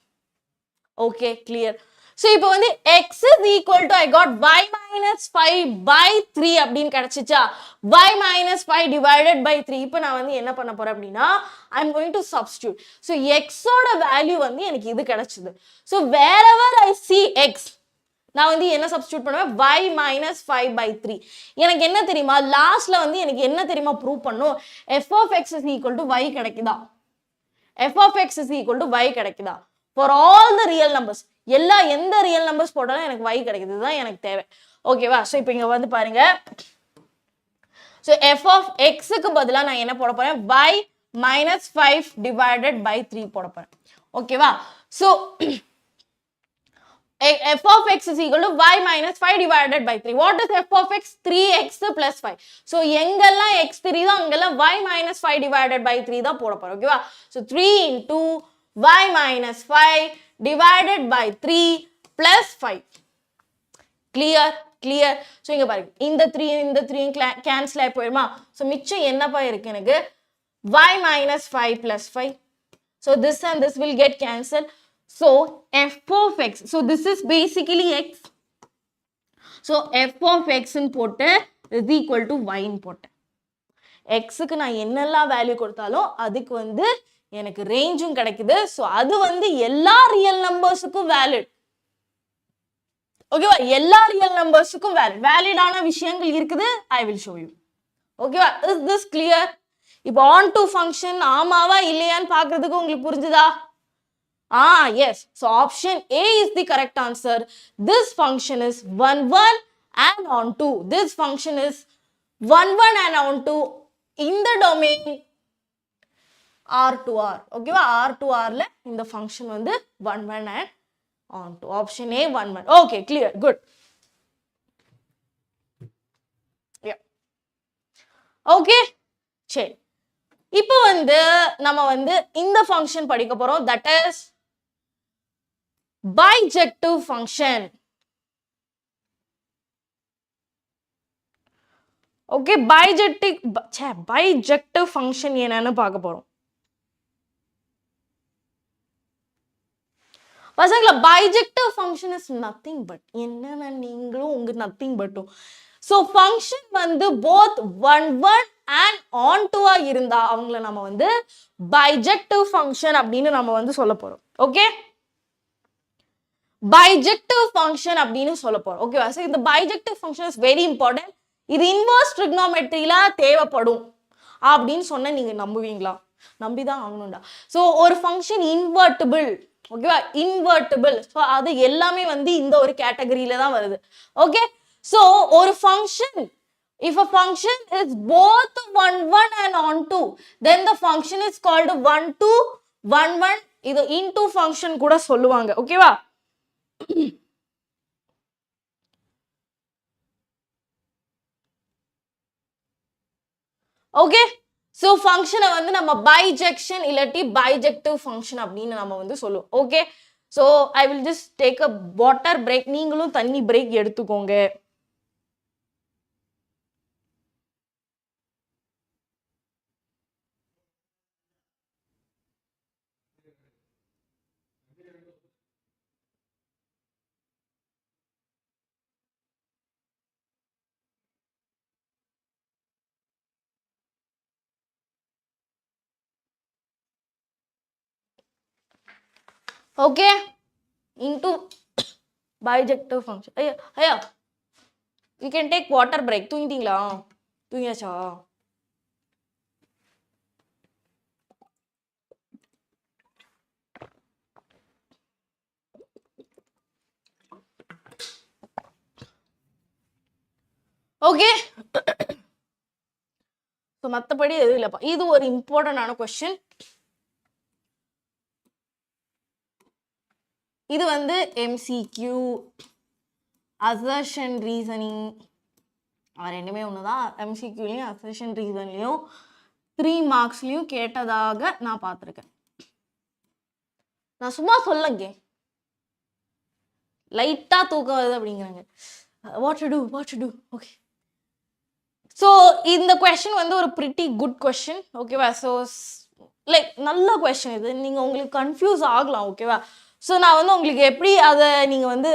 Okay, clear. ஸோ இப்போ வந்து x is equal to I got y minus 5 by 3 அப்படின்னு கிடைச்சிச்சா. y minus 5 divided by 3. இப்போ நான் வந்து என்ன பண்ண போறேன் அப்படின்னா I'm going to substitute. So x ஓட வேல்யூ வந்து எனக்கு இது கிடைச்சது. So wherever I see x நான் வந்து என்ன சப்ஸ்டிட்யூட் பண்ணுவேன்? y minus 5 by 3. எனக்கு என்ன தெரியுமா? லாஸ்ட்ல வந்து எனக்கு என்ன தெரியுமா ப்ரூவ் பண்ணும்? f of x is equal to y கிடைக்குதா? f of x is equal to y கிடைக்குதா? For all the real numbers. எந்த ரியல் நம்பர்ஸ் போட்டாலும் எனக்கு y கிடைக்குது. இதுதான் எனக்கு தேவை. ஓகேவா. ஸோ இப்போ இங்க வந்து பாருங்க, ஸோ f of x-க்கு பதிலா நான் என்ன போட போறேன்? y minus 5 divided by 3 போட போறேன். ஓகேவா. So f of x is equal to y minus 5 divided by 3. What is f of x? 3x plus 5. So எங்கெல்லாம் x தெரியுதோ அங்கெல்லாம் y minus 5 divided by 3 தான் போட போறோம். ஓகேவா. So 3 into y minus 5 divided by 3 plus 5. Clear? So இங்க பாருங்க, இந்த 3 cancel ஆகி போயிருமா? So மிச்சம் என்னப்பா இருக்கு எனக்கு? y minus 5 plus 5. So this and this will get cancelled. So f of x. So this is basically x. So f of x ன்னு போட்டு is equal to y ன்னு போட்டேன். x க்கு நான் என்னெல்லாம் வேல்யூ கொடுத்தாலும் அதுக்கு வந்து எனக்கு ரேஞ்சும் கிடைக்குது. ஸோ அது வந்து எல்லா ரியல் நம்பர்ஸுக்கும் வேலிட். ஓகேவா? எல்லா ரியல் நம்பர்ஸுக்கும் வேலிடான விஷயங்கள் இருக்குது. I will show you. ஓகேவா? Is this clear? இப்போ ஆன் டு ஃபங்க்ஷன் ஆமாவா இல்லையான்னு பார்க்கறதுக்கு உங்களுக்கு புரிஞ்சுதா? Yes. So option A is the correct answer. This function is 1 1 and on 2. This function is 1 1 and on 2 in the domain R to R. Okay, R to R la in the function வந்து 1 1 and on 2. Option A 1 1. Okay, clear. Good. Yeah. Okay. சரி. இப்போ வந்து நம்ம வந்து இந்த ஃபங்க்ஷன் படிக்க போறோம். That is bijective function. Okay, bijective function என்னன்னு பார்க்க போறோம். பசங்களா, bijective function is nothing but என்னன்னா நீங்களும் உங்க nothing but. So function வந்து both 1 1 and on 2 இருந்தா அவங்கள நம்ம வந்து bijective function அப்படின்னு நம்ம வந்து சொல்ல போறோம். Okay? Bijective function அப்படின்னு சொல்ல போறோம். ஓகேவா? So இந்த bijective function is very important. இது inverse trigonometryல தேவைப்படும் அப்படின்னு சொன்னா நீங்க நம்புவீங்களா? நம்பிதான் ஆகணும்டா. So ஒரு function invertible. ஓகேவா? invertible. So அது எல்லாமே வந்து இந்த ஒரு கேட்டகரியில தான் வருது. ஓகே? So ஒரு function, if a function is both 1 1 and on 2, then the function is called 1 2 1 1. இது into function கூட சொல்லுவாங்க. ஓகேவா? ஓகே, சோ ஃபங்க்ஷனை வந்து நம்ம பைஜெக்ஷன் இல்லாட்டி பைஜெக்டிவ் ஃபங்க்ஷன் அப்படின்னு நம்ம வந்து சொல்லுவோம். Okay, so I will just take a water break. நீங்களும் தண்ணி பிரேக் எடுத்துக்கோங்க. Okay, into bijective function. ஐயா you can take water break. தூங்கிட்டீங்களா? தூங்கியாச்சா? ஓகே, ஸோ மற்றபடி எதுவும் இல்லைப்பா. இது ஒரு இம்பார்ட்டன்டான கொஸ்டின். இது வந்து எம்சிக்யூ, அசர்ஷன் ரீசனிங் ரெண்டுமே ஒன்று தான். எம்சிக்யூலையும் அசர்ஷன் ரீசன்லையும் 3 மார்க்ஸ்லையும் கேட்டதாக நான் பார்த்துருக்கேன். நான் சும்மா சொல்லங்க, லைட்டாக தூக்கம் வருது அப்படிங்கிறாங்க. What to do. Okay, so இந்த கொஸ்டின் வந்து ஒரு ப்ரிட்டி குட் கொஸ்டின். ஓகேவா? ஸோ லைக் நல்ல கொஸ்டின் இது. நீங்கள் உங்களுக்கு கன்ஃபியூஸ் ஆகலாம். ஓகேவா? ஸோ நான் வந்து உங்களுக்கு எப்படி அதை நீங்கள் வந்து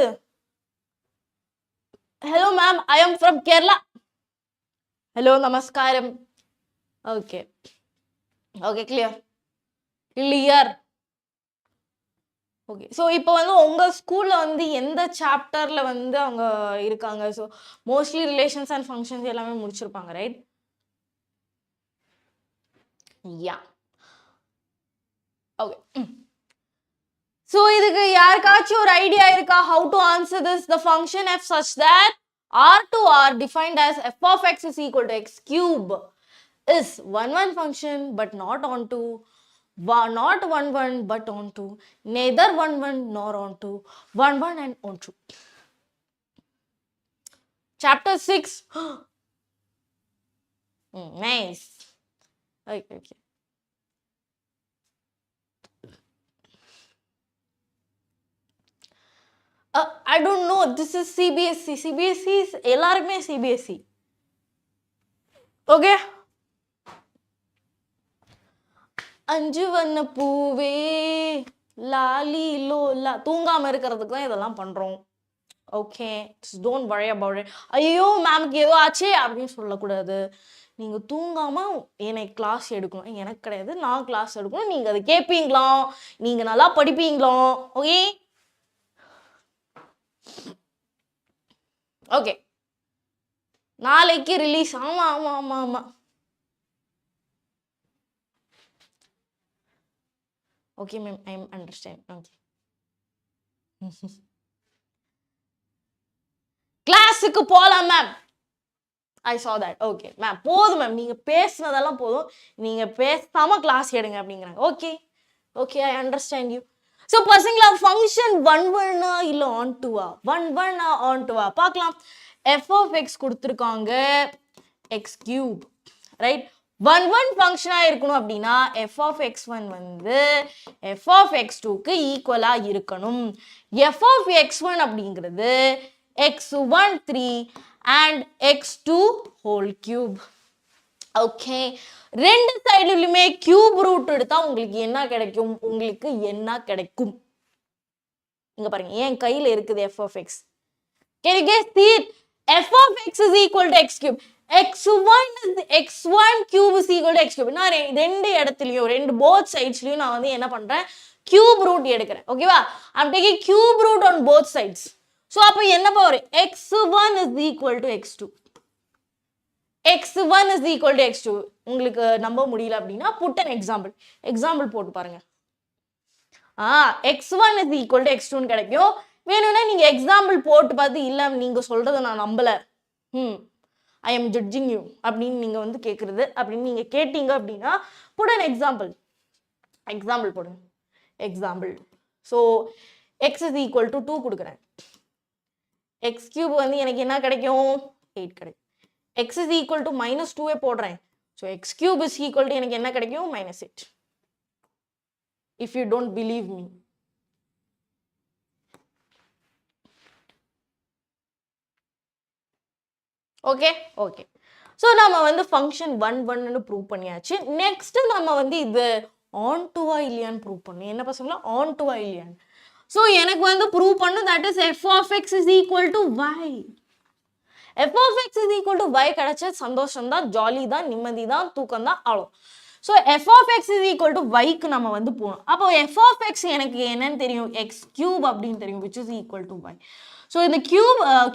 hello ma'am, I am from Kerala. Hello, நமஸ்காரம். Okay okay, clear. Okay, so இப்போ வந்து உங்கள் ஸ்கூலில் வந்து எந்த சாப்டரில் வந்து அவங்க இருக்காங்க? So mostly relations and functions எல்லாமே முடிச்சிருப்பாங்க, ரைட்? Yeah, okay. ஸோ இதுக்கு யாருக்காச்சும் ஒரு ஐடியா இருக்கா? How to answer this? The function F such that R to R defined as f of x is equal to x cube is 1 1 function but not on 2. Not 1 1 but on 2, neither 1 1 nor on 2, 1 1 and on 2. Chapter 6. Nice. Okay. I don't know, this is CBSE. CBSE is எல்லாருமே CBSE. Okay, அஞ்சு வண்ண பூவே லாலி லோலா. தூங்காம இருக்கிறதுக்கு தான் இதெல்லாம் பண்றோம். Okay, don't worry about it. ஐயோ மேம்க்கு ஏதோ ஆச்சே அப்படின்னு சொல்லக்கூடாது. நீங்க தூங்காம எனக்கு கிளாஸ் எடுக்கணும். எனக்கு கிடையாது, நான் கிளாஸ் எடுக்கணும். நீங்க அதை கேட்பீங்களா? நீங்க நல்லா படிப்பீங்களா? ஓகே ஓகே நாளைக்கு ரிலீஸ். ஆமா ஆமா ஆமா ஆமா okay ma'am, I M understand. Okay கிளாஸுக்கு போலாம் ma'am. I saw that. Okay ma'am, போதும் மேம், நீங்க பேசுனதெல்லாம் போதும், நீங்க பேசாம கிளாஸ் எடுங்க அப்படிங்கிறாங்க. Okay okay, I understand you. So பசங்களா, ஃபங்க்ஷன் 1-1 இல்லை on-2 1-1 on-2 பார்க்கலாம். எஃப் ஆஃப் எக்ஸ் கொடுத்துருக்காங்க, எக்ஸ் கியூப், ரைட். 1-1 ஃபங்க்ஷனாக இருக்கணும் அப்படின்னா எஃப் ஆஃப் x1 வந்து எஃப் ஆஃப் x2க்கு ஈக்குவலாக இருக்கணும். எஃப் ஆஃப் x1 அப்படிங்கிறது x1 3 and x2 whole cube. Okay, ரெண்டு சைடுலையுமே கியூப் ரூட் எடுத்தா உங்களுக்கு என்ன கிடைக்கும்? உங்களுக்கு என்ன கிடைக்கும்? இங்க பாருங்க, என் கையில இருக்குது F of X. Can you guess it? f of x is equal to x cube. x1 cube is equal to x cube. நான் ரெண்டு இடத்துலயும், ரெண்டு both sidesலயும் நான் வந்து என்ன பண்றேன்? கியூப் ரூட் எடுக்கிறேன். ஓகேவா? I'm taking cube root on both sides. So அப்ப என்ன power? x1 is equal to x2. x1 is equal to x2. உங்களுக்கு நம்ப முடியல அப்படின்னா put an example. எக்ஸாம்பிள் போட்டு பாருங்க. x1 is equal to x2 கிடைக்கும். வேணும்னா நீங்க எக்ஸாம்பிள் போட்டு பார்த்து இல்ல நீங்க சொல்றதை நான் நம்பல, ஐ எம் ஜட்ஜிங் யூ அப்படின்னு நீங்க வந்து கேட்கறது அப்படின்னு நீங்க கேட்டீங்க அப்படின்னா put an example. எக்ஸாம்பிள் போடுங்க. Example. So x is equal to 2 கொடுக்குறேன். x cube வந்து எனக்கு என்ன கிடைக்கும்? 8 கிடைக்கும். x is equal to -2 போடுறேன். So x cube is equal to எனக்கு என்ன கிடைக்கும்? -8. If you don't believe me. Okay okay, so நம்ம வந்து ஃபங்க்ஷன் 1-1 ப்ரூவ் பண்ணியாச்சு. நெக்ஸ்ட் நம்ம வந்து இது on-2 இல்லையான்னு ப்ரூவ் பண்ணணும். என்ன பசங்களா, on-2 இல்லையான்னு. ஸோ எனக்கு வந்து ப்ரூவ் பண்ணணும், that is F of X is equal to y. F of X is equal to y கிடைச்ச சந்தோஷம் தான், ஜாலி தான், நிம்மதி தான், தூக்கம் தான், அவ்வளோ. So f of X is equal to yக்கு நம்ம வந்து போகணும். அப்போ எஃப் ஆஃப் எக்ஸ் எனக்கு என்னன்னு தெரியும்? எக்ஸ் கியூப் அப்படின்னு தெரியும், which is equal to y. So இந்த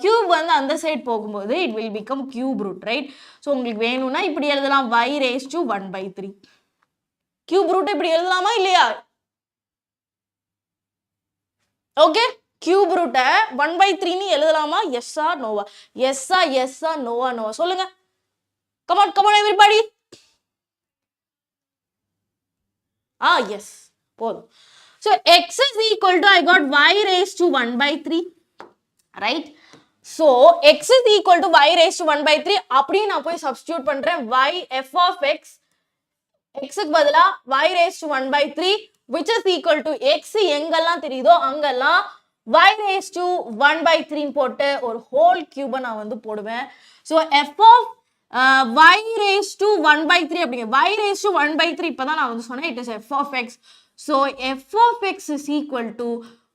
கியூப் வந்து அந்த சைட் போகும்போது it will become cube root, right. So உங்களுக்கு வேணும்னா இப்படி எழுதலாம், y raised to 1/3. Cube root இப்படி எழுதலாமா இல்லையா? ஓகே, கியூப் ரூட்டை 1/3 எழுதலாமா? எஸ்ஸா நோவா? எஸ்ஸா எஸ்ஸா நோவா நோவா சொல்லுங்க. Come on come on everybody. எஸ், போதும். So X is equal to, I got y raised to 1/3. Right. So X is equal to y raised to 1/3 அப்படியே நான் போய் சப்ஸ்டியூட் பண்றேன். y f of x, எக்ஸுக்கு பதிலா y raised to 1/3 which is equal to x எங்கெல்லாம் தெரியுதோ அங்கெல்லாம் y raised to 1/3 போட்டு ஒரு ஹோல் கியூபை நான் வந்து போடுவேன். So f of y raised to 1/3 அப்படிங்க, y raised to 1/3 இப்பதான் நான் வந்து சொன்னேன், it is f of x. So f of x is equal to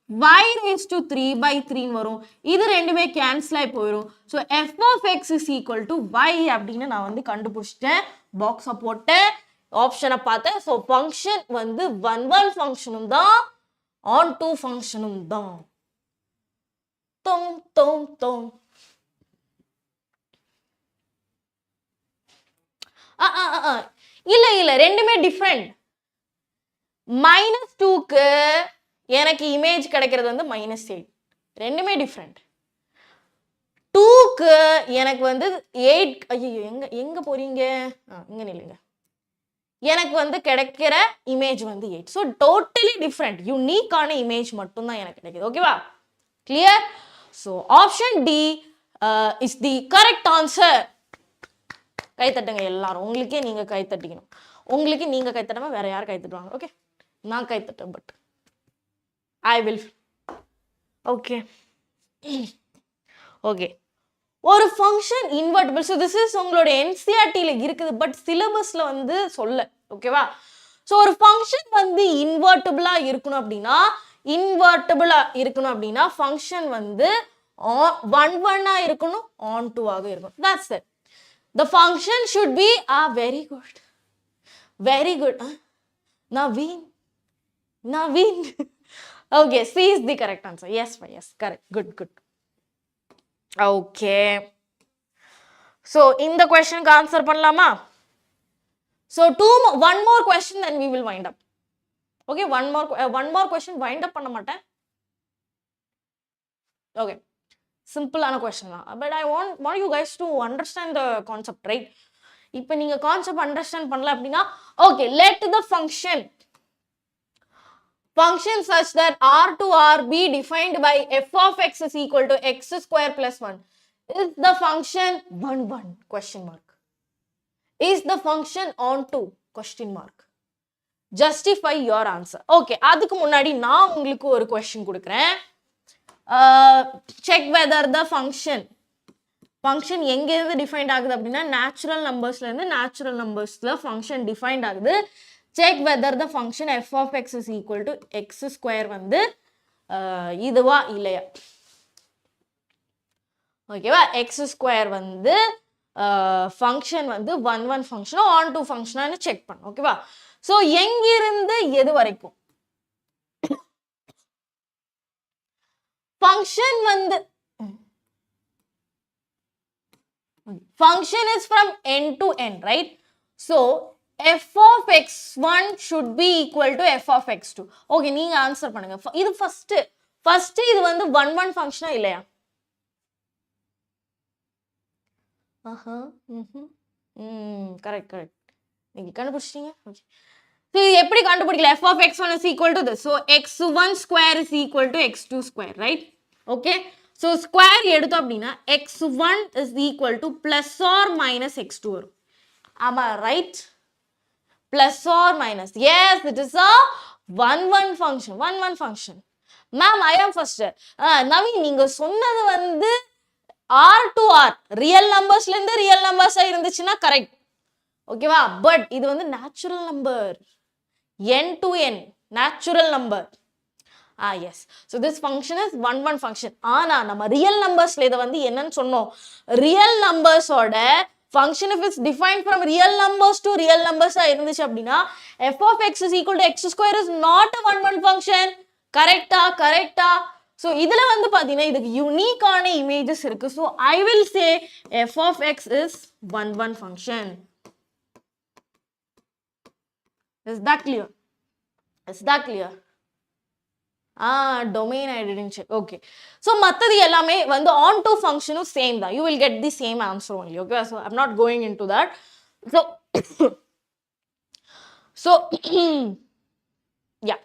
y raised to 3/3 வரும். இது ரெண்டுமே கேன்சல் ஆகி போயிடும். So f of x is equal to y அப்படின்னு நான் வந்து கண்டுபிடிச்சிட்டேன். பாக்ஸை போட்டேன், ஆப்ஷனை பார்த்தேன். ஸோ ஃபங்க்ஷன் வந்து 1-1 ஃபங்க்ஷனும் தான், on-2 ஃபங்க்ஷனும் தான். தோம் தோம் தோம். இல்ல இல்ல, ரெண்டுமே டிஃப்ரெண்ட். -2க்கு எனக்கு இமேஜ் கிடைக்கிறது வந்து -8. ரெண்டுமே டிஃப்ரெண்ட். 2க்கு எனக்கு வந்து 8. ஐயோ, எங்க எங்க போறீங்க? இங்க நில்லுங்க. எனக்கு வந்து கிடைக்கிற இமேஜ் வந்து 8. ஸோ டோட்டலி டிஃப்ரெண்ட், யூனிக்கான இமேஜ் மட்டும் தான் எனக்கு கிடைக்குது. ஓகேவா? Clear? So option D is the correct answer. கை தட்டுங்க எல்லாரும். உங்களுக்கே நீங்க கை தட்டிக்கணும். உங்களுக்கு நீங்க கை தட்டாம வேற யார் கை தட்டுவாங்க? ஓகே, நான் கை தட்டேன், but I will. Okay okay, ஒரு function invertible. So this is உங்களோட என்சிஆர்டியில் இருக்குது, பட் சிலபஸ்ல வந்து சொல்ல. ஓகேவா? ஸோ ஒரு ஃபங்க்ஷன் வந்து இன்வெர்ட்டிபிளா இருக்கணும் அப்படின்னா ஃபங்க்ஷன் வந்து 1-1 இருக்கணும், on-2 இருக்கணும். That's it. The function should be very good. Very good. Naveen. Okay, C is the correct answer. Yes, correct. Good. Okay. So, in the question answer panlama. So, one more question, then we will wind up. Okay, one more question, wind up panna maten. Okay, simple question da. But I want you guys to understand the concept, right? இப்போ நீங்க concept understand பண்ணல அப்படினா, okay, let the function such that R to R be defined by f of x is equal to x square plus 1. Is the function 1 question mark? Is the function onto question mark? Justify your answer. Okay, அதுக்கு முன்னாடி நான் உங்களுக்கு ஒரு question கொடுக்கிறேன். Check whether the function எங்க இருந்து டிஃபைன்ட் ஆகுது அப்படினா நேச்சுரல் நம்பர்ஸ்ல இருந்து நேச்சுரல் நம்பர்ஸ்ல ஃபங்க்ஷன் டிஃபைன்ட் ஆகுது. Check whether the function f of x is equal to x square வந்து இதுவா இல்லையா. ஓகேவா, x square வந்து ஃபங்க்ஷன் வந்து 1 ஃபங்க்ஷனோ on 2 ஃபங்க்ஷனான்னு செக் பண்ணு. ஓகேவா, சோ எங்க இருந்து எது வரைக்கும் function வந்து function is from n to n, right? So f of x1 should be equal to f of x2. Okay, நீங்க ஆன்சர் பண்ணுங்க. இது ஃபர்ஸ்ட் இது வந்து 1 ஃபங்க்ஷனா இல்லையா? கரெக்ட் நீங்க கண்டுபிடிச்சிட்டீங்க. ஓகே, so இது எப்படி கண்டுபிடிக்கலாம்? f of x1 is equal to this, so x1 square is equal to x2 square, right? Okay, so square எடுத்தோம் அப்படின்னா x1 is equal to plus or minus x2 வரும். Am I right? Plus or minus. Yes, it is a 1 function. 1 function. Ma'am, I am first. Naveen, நீங்க சொன்னது வந்து R to R real numbersல இருந்து real numbers இருந்துச்சுன்னா கரெக்ட். ஓகேவா, பட் இது வந்து natural number, n to n natural number. Yes, so this function is 1 function. ஆனா நம்ம real numbersல இத வந்து என்னன்னு சொன்னோம், real numbers ஓட function if it's defined from real numbers to real numbers இருந்துச்சு அப்படின்னா f of x is equal to x square is not a 1 function. கரெக்டா? so இதுல வந்து பாத்தீங்கன்னா இதுக்கு யூனிக்கான இமேஜஸ் இருக்கு. so I will say f of x is 1 function. Is that clear? Domain I didn't check. Okay, so மத்தது எல்லாமே வந்து on to function same தான். You will get the same answer only. Okay, so I'm not going into that. So yeah,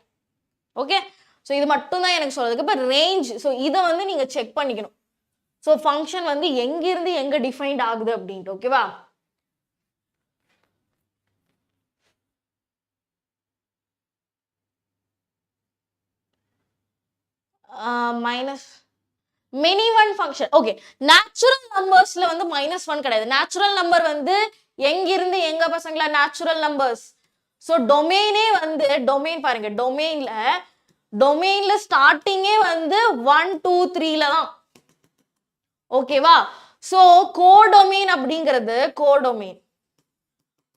okay, so இது மட்டும் தான் எனக்கு சொல்றதுக்கு. but range, so இத வந்து நீங்க செக் பண்ணிக்கணும். so function வந்து எங்க இருந்து எங்க டிஃபைன்ட் ஆகுது அப்படின்ட்டு. ஓகேவா, minus many one function. okay, natural numbersல வந்து -1 கிடையாது. natural number வந்து எங்க இருந்து எங்க பசங்களா natural numbers. so domainே வந்து domain பாருங்க, domainல ஸ்டார்டிங்கே வந்து 1 2 3ல தான். ஓகேவா, so கோடொமைன் அப்படிங்கிறது கோடொமைன்.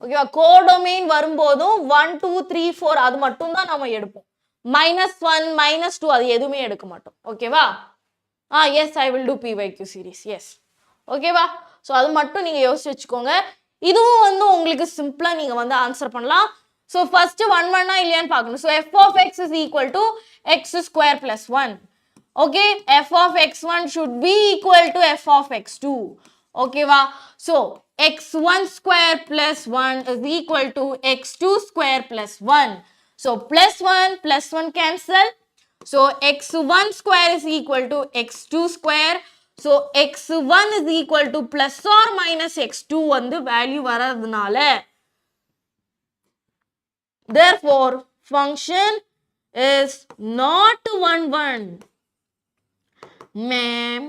ஓகேவா, கோடொமைன் வரும்போதும் 1 2 3 4 அது மட்டும் தான் நாம எடுப்போம். -1 -2 அது எதுவுமே எடுக்க மாட்டோம். ஓகேவா, yes, I will do PYQ series. yes, ஓகேவா, so அது மட்டும் நீங்க யோசிச்சு வச்சுக்கோங்க. இதுவும் வந்து உங்களுக்கு சிம்பிளா நீங்க வந்து ஆன்சர் பண்ணலாம். so first 1 இல்லையான்னு பார்க்கணும். so f of x is equal to x square plus 1. okay, f of x1 should be equal to f of x2. ஓகேவா, so x1 square plus 1 is equal to x2 square plus 1. so plus 1 cancel. so x1 square is equal to x2 square. so x1 is equal to plus or minus x2 வந்து வேல்யூ வரதுனால therefore function is not 1 ma'am.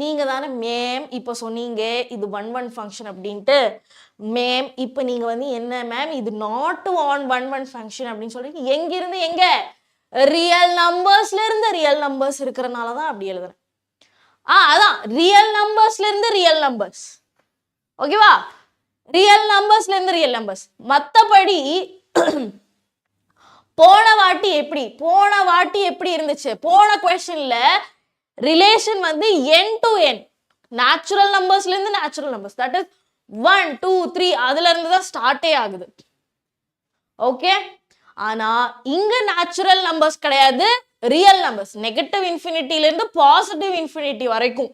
நீங்க தானே மேம் இப்போ சொன்னீங்க இது 1 ஃபங்க்ஷன் அப்படின்ட்டு. மேம் இப்போ நீங்க வந்து என்ன மேம் இது நாட் ஆன் 1 ஃபங்க்ஷன் அப்படின்னு சொல்றீங்க. எங்க இருந்து எங்க ரியல் நம்பர்ஸ்ல இருந்து ரியல் நம்பர்ஸ் இருக்கிறனால தான் அப்படி எழுதுறேன். அதான் ரியல் நம்பர்ஸ்ல இருந்து ரியல் நம்பர்ஸ். ஓகேவா? ரியல் நம்பர்ஸ்ல இருந்து ரியல் நம்பர்ஸ். மத்தபடி போன வாட்டி எப்படி இருந்துச்சு? போன क्वेश्चनல ரிலேஷன் வந்து n to n, நேச்சுரல் நம்பர்ஸ்ல இருந்து நேச்சுரல் நம்பர்ஸ், தட் இஸ் 1 2 3 அதுல இருந்து தான் ஸ்டார்ட்டே ஆகுது. ஓகே, ஆனா இங்க நேச்சுரல் நம்பர்ஸ் கிடையாது, ரியல் நம்பர்ஸ். நெகட்டிவ் இன்ஃபினிட்டில இருந்து பாசிட்டிவ் இன்ஃபினிட்டி வரைக்கும்.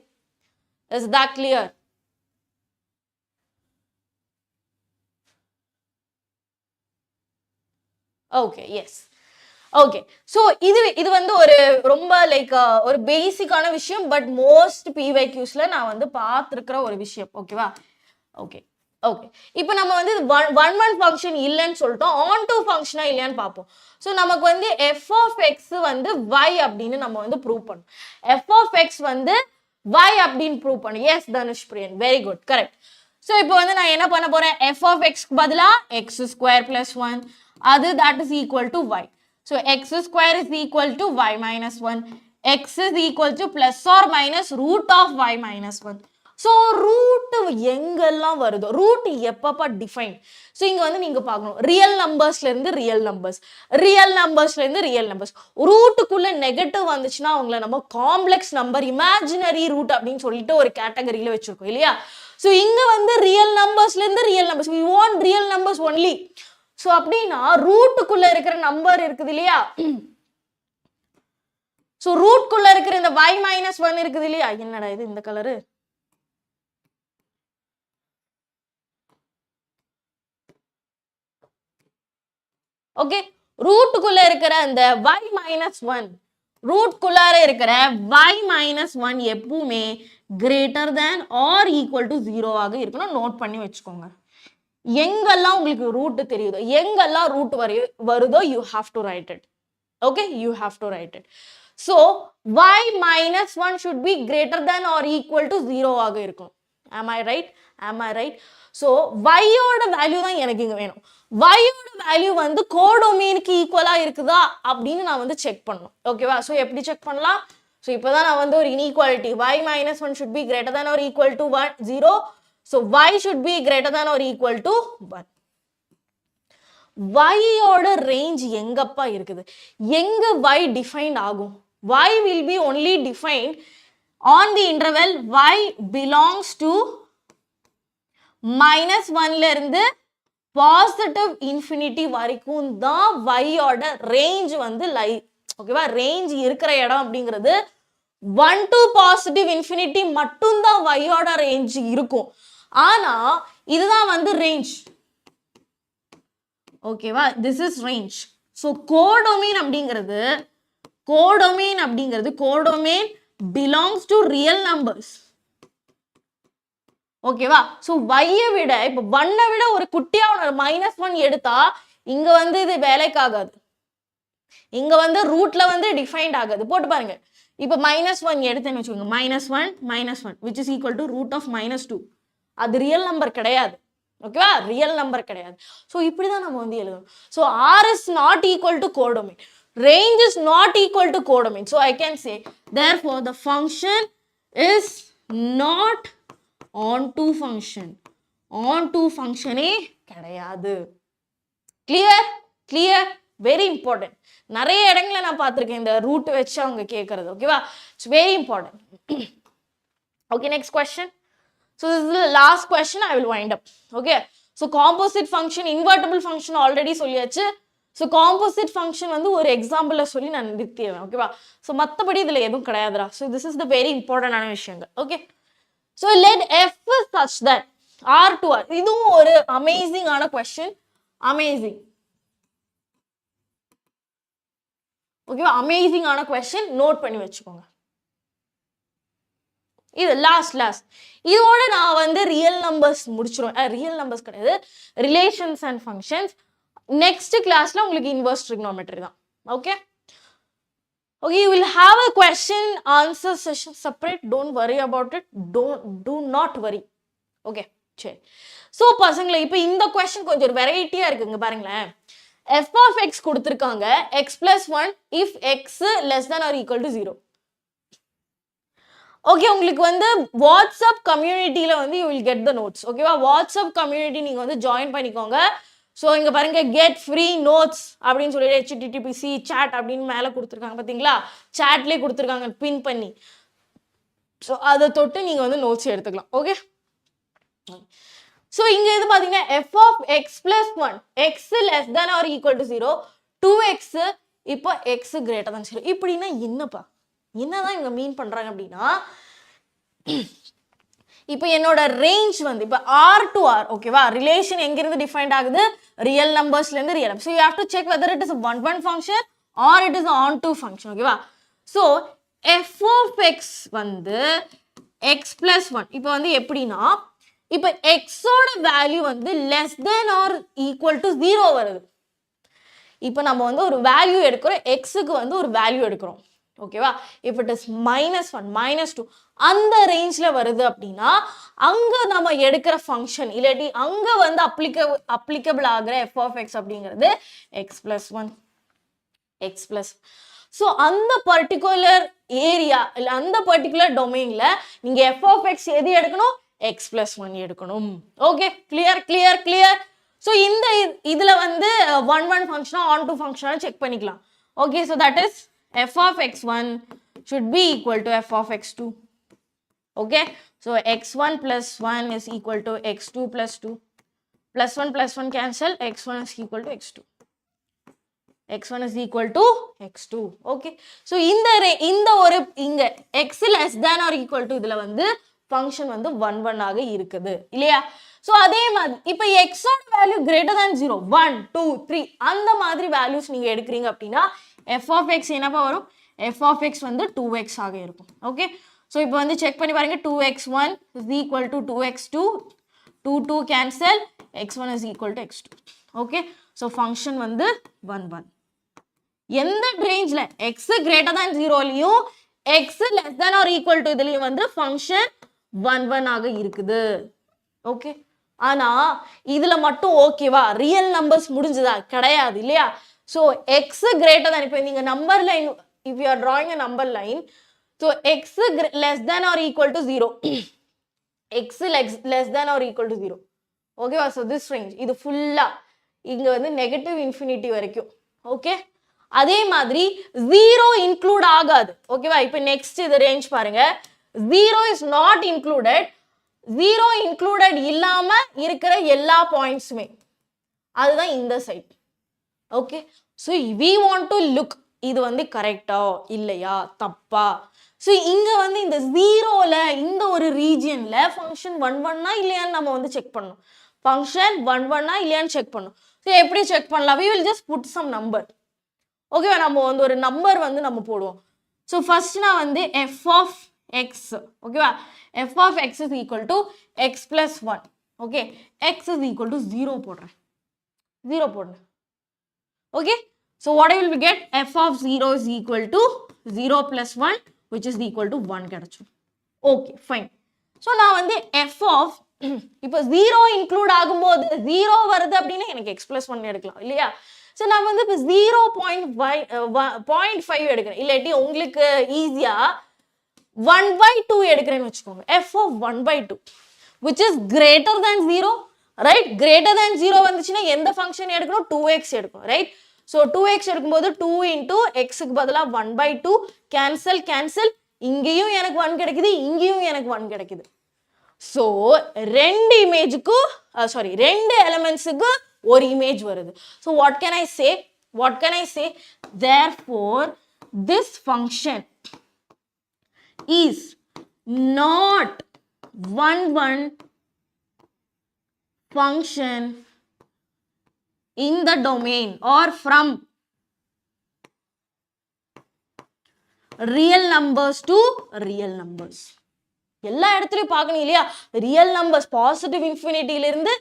Is that clear? Okay, yes. Okay, so இது வந்து ஒரு ரொம்ப லைக் ஒரு பேசிக்கான விஷயம், பட் மோஸ்ட் பிவைக்யூஸ்ல நான் வந்து பார்த்துருக்கிற ஒரு விஷயம். ஓகேவா? ஓகே ஓகே, இப்போ நம்ம வந்து ஒன் ஃபங்க்ஷன் இல்லைன்னு சொல்லிட்டோம், ஆன் டூ ஃபங்க்ஷனா இல்லையான்னு பார்ப்போம். ஸோ நமக்கு வந்து எஃப் ஆஃப் எக்ஸ் வந்து y அப்படின்னு நம்ம வந்து ப்ரூவ் பண்ணணும். எஃப் ஆஃப் எக்ஸ் வந்து y அப்படின்னு ப்ரூவ் பண்ணணும். எஸ் தனுஷ் பிரியன், வெரி குட், கரெக்ட். ஸோ இப்போ வந்து நான் என்ன பண்ண போறேன்? எஃப் ஆஃப் எக்ஸ்க்கு பதிலாக எக்ஸ் ஸ்கொயர் பிளஸ் 1, அது that is equal to y. So x square is equal to y minus 1. X is equal to plus or minus root of y minus 1. So root எங்கெல்லாம் வருதோ, root எப்பப்ப டிஃபைன். ஸோ இங்க வந்து நீங்க பார்க்கணும், ரியல் நம்பர்ஸ்ல இருந்து ரியல் நம்பர்ஸ், ரியல் நம்பர்ஸ்ல இருந்து ரியல் நம்பர்ஸ். ரூட்டுக்குள்ள நெகட்டிவ் வந்துச்சுன்னா அவங்கள நம்ம காம்ப்ளெக்ஸ் நம்பர், இமேஜினரி ரூட் அப்படின்னு சொல்லிட்டு ஒரு கேட்டகரியில வச்சிருக்கோம் இல்லையா? ஸோ இங்க வந்து ரியல் நம்பர்ஸ்ல இருந்து real numbers, we want real numbers only. So அப்படின்னா ரூட்டுக்குள்ள இருக்கிற நம்பர் இருக்குது இல்லையா? ஸோ ரூட்குள்ள இருக்கிற இந்த y மைனஸ் 1 இருக்குது இல்லையா? என்னடா இது இந்த கலரு? ஓகே, ரூட்டுக்குள்ள இருக்கிற அந்த y மைனஸ் 1, ரூட்குள்ளார இருக்கிற y மைனஸ் 1 எப்பவுமே greater than or equal to 0 ஆக இருக்கணும். நோட் பண்ணி வச்சுக்கோங்க. எங்கெல்லாம் உங்களுக்கு ரூட் தெரியுதோ, எங்கெல்லாம் ரூட் வருதோ, you have to right it. Okay, you have to right it. So y minus 1 should be greater than or equal to 0 ஆக இருக்கும். am I right? am I right? So y ஓட வேல்யூ தான் எனக்கு இங்க வேணும். y ஓட வேல்யூ வந்து கோடொமைனுக்கு ஈக்குவலா இருக்குதா அப்படின்னு நான் வந்து செக் பண்ணணும். ஓகேவா? ஸோ எப்படி செக் பண்ணலாம்? ஸோ இப்போதான் நான் வந்து ஒரு inequality, y minus 1 should be greater than or equal to 0. So y should be greater than or equal to 1. y ஓட ரேஞ்ச் எங்கப்பா இருக்குது? எங்க y டிஃபைன் ஆகும்? y will be only defined on the interval y belongs to minus 1ல இருந்து பாசிட்டிவ் இன்ஃபினிட்டி வரைக்கும் தான் y ஓட ரேஞ்ச் வந்து ஓகேவா? ரேஞ்ச் இருக்கிற இடம் அப்படிங்கிறது 1 to பாசிட்டிவ் இன்ஃபினிட்டி மட்டும்தான் y ஓட ரேஞ்ச் இருக்கும். ஆனா இதுதான் வந்து ரேஞ்ச். ஓகேவா? This is range. So codomain அப்படிங்கிறது codomain belongs to real numbers. ஓகேவா? ஸோ வையை விட இப்போ 1 விட ஒரு குட்டியா மைனஸ் 1 எடுத்தா இங்க வந்து இது வேலைக்கு ஆகாது. இங்க வந்து ரூட்ல வந்து டிஃபைன்ட் ஆகாது. போட்டு பாருங்க. இப்போ -1 எடுத்தேன்னு வச்சுக்கோங்க, -1 which is equal to root of -2. அது ரியல் நம்பர் கிடையாது. ஓகேவா? ரியல் நம்பர் கிடையாது. ஸோ இப்படிதான் நம்ம வந்து எழுதணும். So R is not equal to codomain. Range is not equal to codomain. So I can say, therefore, the function is not onto function. Onto function கிடையாது. கிளியர்? கிளியர்? Very important. நிறைய இடங்களை நான் பார்த்துருக்கேன் இந்த ரூட் வச்சு அவங்க கேட்கறது. ஓகேவா? It's very important. Okay, next question. So this is the last question. I will wind up. Okay. So composite function, invertible function already சொல்லியாச்சு. So composite function வந்து ஒரு எக்ஸாம்பிள்ல சொல்லி நான் நிறுத்திடுவேன். ஓகேவா? ஸோ மற்றபடி இதில் எதுவும் கிடையாதுடா. So this is the very இம்பார்ட்டன்டான விஷயங்கள். Okay. So let f such that R to R. இதுவும் ஒரு அமேசிங்கான கொஸ்டின். அமேசிங். ஓகேவா? அமேசிங்கான கொஸ்டின். நோட் பண்ணி வச்சுக்கோங்க. இது லாஸ்ட் இதோட நான் வந்து ரியல் நம்பர்ஸ் முடிச்சிருவேன். ரியல் நம்பர்ஸ் கிடையாது, ரிலேஷன்ஸ் அண்ட் ஃபங்க்ஷன்ஸ். நெக்ஸ்ட் கிளாஸ்ல உங்களுக்கு இன்வர்ஸ் ட்ரிகோனோமெட்ரி தான். Okay okay, you will have a question answer session separate. Don't worry about it. Do not worry. Okay, சரி. ஸோ பசங்களை இப்போ இந்த கொஸ்டின் கொஞ்சம் ஒரு வெரைட்டியா இருக்குங்க. பாருங்களேன், எஃப் ஆஃப் எக்ஸ் கொடுத்துருக்காங்க, X plus 1 if X less than or equal to 0. Okay, உங்களுக்கு வந்து வாட்ஸ்அப் கம்யூனிட்டியில் வந்து you will get the notes. ஓகேவா, வாட்ஸ்அப் கம்யூனிட்டி நீங்கள் வந்து ஜாயின் பண்ணிக்கோங்க. ஸோ இங்கே பாருங்க, கெட் ஃப்ரீ நோட்ஸ் அப்படின்னு சொல்லிட்டு HTTPC சாட் அப்படின்னு மேலே கொடுத்துருக்காங்க பார்த்தீங்களா, சாட்லேயே கொடுத்துருக்காங்க பின் பண்ணி. ஸோ அதை தொட்டு நீங்கள் வந்து நோட்ஸ் எடுத்துக்கலாம். ஓகே, ஸோ இங்கே இது பார்த்தீங்கன்னா f of x plus 1 x less than or equal to 0 2x இப்போ x greater than 0. இப்படின்னா என்னப்பா, என்னதான் இவங்க மீன் பண்றாங்க அப்படின்னா, இப்போ என்னோட ரேஞ்ச் வந்து இப்போ R to R, ஓகேவா, ரிலேஷன் எங்கிருந்து டிஃபைன்ட் ஆகுது, ரியல் நம்பர்ஸ்ல இருந்து real. So you have to check whether it is one function R it is on to function. ஓகேவா, ஸோ f of x வந்து x plus 1 இப்போ வந்து எப்படின்னா, இப்போ எக்ஸோட வேல்யூ வந்து less than or equal to 0 வருது. இப்போ நம்ம வந்து ஒரு வேல்யூ எடுக்கிறோம், எக்ஸுக்கு வந்து ஒரு வேல்யூ எடுக்கிறோம். ஓகேவா, இஃப் இட் இஸ் -1 -2 அந்த ரேஞ்சில் வருது அப்படின்னா அங்கே நம்ம எடுக்கிற ஃபங்க்ஷன் இல்லாட்டி அங்கே வந்து அப்ளிகபிள் ஆகிற f of x அப்படிங்கிறது x plus 1 x plus. So அந்த பர்டிகுலர் ஏரியா இல்லை அந்த பர்டிகுலர் டொமைனில் நீங்கள் f of x எது எடுக்கணும், x plus 1 எடுக்கணும். Okay, clear clear clear. So இந்த இதில் வந்து one ஃபங்க்ஷனாக ஆன் டு ஃபங்க்ஷனாக செக் பண்ணிக்கலாம். Okay, so that is f of x1 should be equal to f of x2. Okay, so x1 plus 1 is equal to x2 plus 2. Plus 1 cancel, x1 is equal to x2. x1 is equal to x2. Okay, so இந்த ஒரு இங்க x less than or equal to இதுல வந்து ஃபங்க்ஷன் வந்து 1 ஆக இருக்குது இல்லையா. ஸோ அதே மாதிரி இப்போ எக்ஸோட வேல்யூ கிரேட்டர் தேன் 0 1 2 3 அந்த மாதிரி வேல்யூஸ் நீங்கள் எடுக்கிறீங்க அப்படின்னா f of x என்னப்பா வரும், f of x வந்து 2x ஆக இருக்கும். ஓகே, ஸோ இப்போ வந்து செக் பண்ணி பாருங்க, 2x1 is equal to 2x2, 2 cancel, x1 is equal to x2. Okay, so function வந்து 1 எந்த ரேஞ்சில் x கிரேட்டர் தேன் 0லையும் x less than or equal to இதுலையும் வந்து ஃபங்க்ஷன் 1 ஆக இருக்குது. ஓகே, ஆனா இதுல மட்டும் ஓகேவா, ரியல் நம்பர்ஸ் முடிஞ்சதா கிடையாது இல்லையா. ஸோ எக்ஸ் கிரேட்டர் தேன், இப்போ நீங்க number line if you are drawing a number line, so X less than or equal to 0, X less than or equal to 0. ஓகேவா, ஸோ திஸ் ரேஞ்ச் இது ஃபுல்லா இங்க வந்து நெகட்டிவ் இன்ஃபினிட்டி வரைக்கும். ஓகே, அதே மாதிரி 0 இன்க்ளூட் ஆகாது. ஓகேவா, இப்போ நெக்ஸ்ட் இது ரேஞ்ச் பாருங்க, 0 இஸ் நாட் இன்க்ளூடட், 0 இன்க்ளூடட் இல்லாம இருக்கிற எல்லா பாயிண்ட்ஸுமே அதுதான் இந்த side. Okay, so we want to look இது வந்து கரெக்டா இல்லையா தப்பா. ஸோ இங்க வந்து இந்த 0ல இந்த ஒரு ரீஜியன்ல ஃபங்க்ஷன் 1 இல்லையான்னு நம்ம வந்து செக் பண்ணணும். ஃபங்க்ஷன் 1 இல்லையான்னு செக் பண்ணணும். ஸோ எப்படி செக் பண்ணலாம், we will just put some number. ஓகேவா, நம்ம வந்து ஒரு நம்பர் வந்து நம்ம போடுவோம். ஸோ ஃபர்ஸ்ட் நான் வந்து f of x, ஓகேவா, f of x is equal to x plus 1. Okay, x is equal to 0 போடுறேன், 0 போடுறேன். Okay, so what I will get, f of 0 is equal to 0 plus 1 which is equal to 1 கிடைச்சிடும். Okay fine. ஸோ நான் வந்து f of இப்போ 0 இன்க்ளூட் ஆகும்போது 0 வருது அப்படின்னா எனக்கு x plus 1 எடுக்கலாம் இல்லையா. ஸோ நான் வந்து இப்போ 0.5 எடுக்கிறேன், இல்லாட்டி உங்களுக்கு ஈஸியா 1/2 எடுக்கிறேன்னு வச்சுக்கோங்க. f of 1/2 which is greater than 0, right? greater than 0 வந்துச்சுன்னா எந்த ஃபங்க்ஷன் எடுக்கணும், 2x எடுக்கணும், right? ஸோ 2x எடுக்கும்போது 2 into xக்கு பதிலாக 1/2 கேன்சல் கேன்சல், இங்கேயும் எனக்கு 1 கிடைக்குது, இங்கேயும் எனக்கு 1 கிடைக்குது. ஸோ ரெண்டு இமேஜுக்கு ரெண்டு எலிமெண்ட்ஸுக்கு ஒரு இமேஜ் வருது. So what can I say, therefore this function is not 1 function in the domain or from real numbers to real numbers. எல்லா இடத்துலையும் பார்க்கணும் இல்லையா, ரியல் நம்பர்ஸ் பாசிட்டிவ் இன்ஃபினிட்டில இருந்து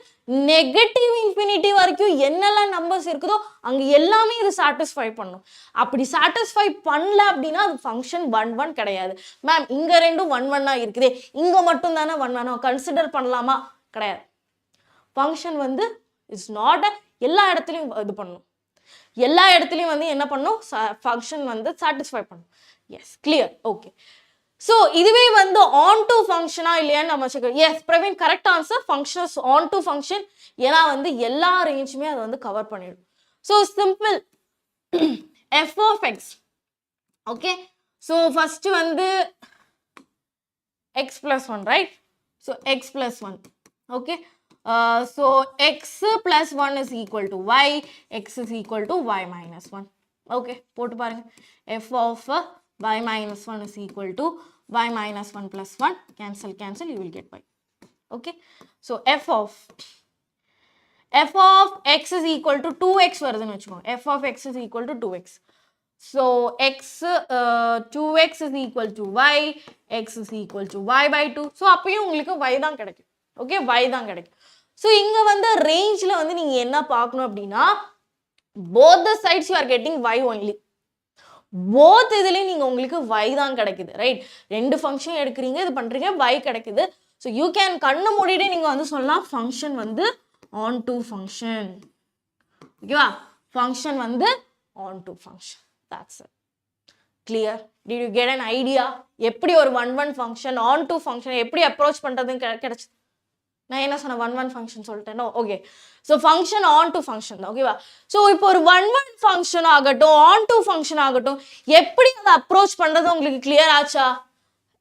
நெகட்டிவ் இன்ஃபினிட்டி வரைக்கும் என்னெல்லாம் நம்பர்ஸ் இருக்குதோ அங்க எல்லாமே இது சாட்டிஸ்ஃபை பண்ணும். அப்படி சாட்டிஸ்ஃபை பண்ணல அப்படின்னா அது ஃபங்க்ஷன் 1 கிடையாது. மேம் இங்க ரெண்டும் 1 இருக்குதே, இங்க மட்டும் தானே 1 கன்சிடர் பண்ணலாமா, கிடையாது. ஃபங்க்ஷன் வந்து இட்ஸ் நாட் எல்லா இடத்துலையும் இது பண்ணும், எல்லா இடத்துலையும் வந்து என்ன பண்ணும், ஃபங்க்ஷன் வந்து சாட்டிஸ்ஃபை பண்ணும். Yes clear. ஓகே, So இதுவே வந்து on to function இல்லையான்னு நம்ம check. Yes, Praveen, correct answer. Function is on to function. ஏன்னா வந்து எல்லா ரேஞ்சுமே அது வந்து கவர் பண்ணிடும். So simple. f of x. Okay. So first வந்து x plus 1, right? So x plus 1. Okay. So x plus 1 is equal to y. X is equal to y minus 1. Okay. போட்டு பாருங்க. f of y minus 1 is equal to y minus 1 plus 1. Cancel, cancel. You will get y. Okay. So f of x is equal to 2x வருதுன்னு வச்சுக்கோங்க. f of x is equal to 2x. So x 2x is equal to y, x is equal to y by 2. So அப்பயும் உங்களுக்கு y தான் கிடைக்கும். Okay, y தான் கிடைக்கும். So இங்க வந்து ரேஞ்ச்ல வந்து நீங்க என்ன பார்க்கணும் அப்படின்னா both the sides you are getting y only. both இதுலயும் நீங்க உங்களுக்கு y தான் கிடைக்குது, ரைட்? ரெண்டு ஃபங்க்ஷன் எடுக்கிறீங்க, இது பண்றீங்க, y கிடைக்குது. So you can கண்ணு மூடிட்டு நீங்க வந்து சொல்லலாம் ஃபங்க்ஷன் வந்து on to function. ஓகேவா? ஃபங்க்ஷன் வந்து on to function. That's it. Clear? Did you get an idea? எப்படி ஒரு 1-1 function on to function எப்படி approach பண்றதுன்னு கிடைச்சு? நான் என்ன சொன்ன 1-1 function சொல்லிட்டேனோ? Okay. So function on to function தான், ஓகேவா? So இப்போ ஒரு 1-1 function ஆகட்டும், on to function ஆகட்டும், எப்படி அதை approach பண்றது உங்களுக்கு clear ஆச்சா?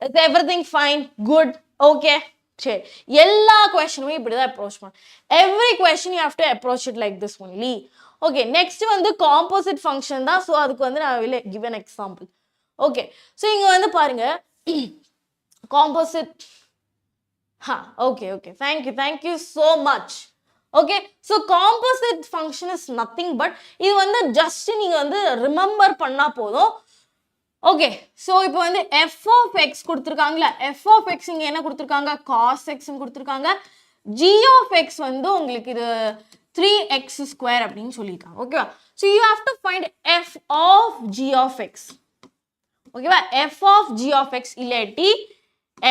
Is everything fine? Good? Okay? சரி. எல்லா questionமே இப்படி தான் approach பண்ணணும். Every question you have to approach it like this only. Okay, next வந்து composite function தான். So அதுக்கு வந்து நான் will give an example. Okay. So இங்க வந்து பாருங்க composite. Okay. Thank you so much. Okay. So composite function is nothing but இது வந்து just நீங்க வந்து remember பண்ணா போதும். Okay. So இப்போ வந்து f of x கொடுத்திருக்காங்கல, f of x இங்க என்ன கொடுத்திருக்காங்க? cos x ன்னு கொடுத்திருக்காங்க. g of x வந்து உங்களுக்கு இது 3x square அப்படின்னு சொல்லிருக்காங்க. ஓகேவா? So you have to find f of g of x. ஓகேவா? f of g of x இல்லாட்டி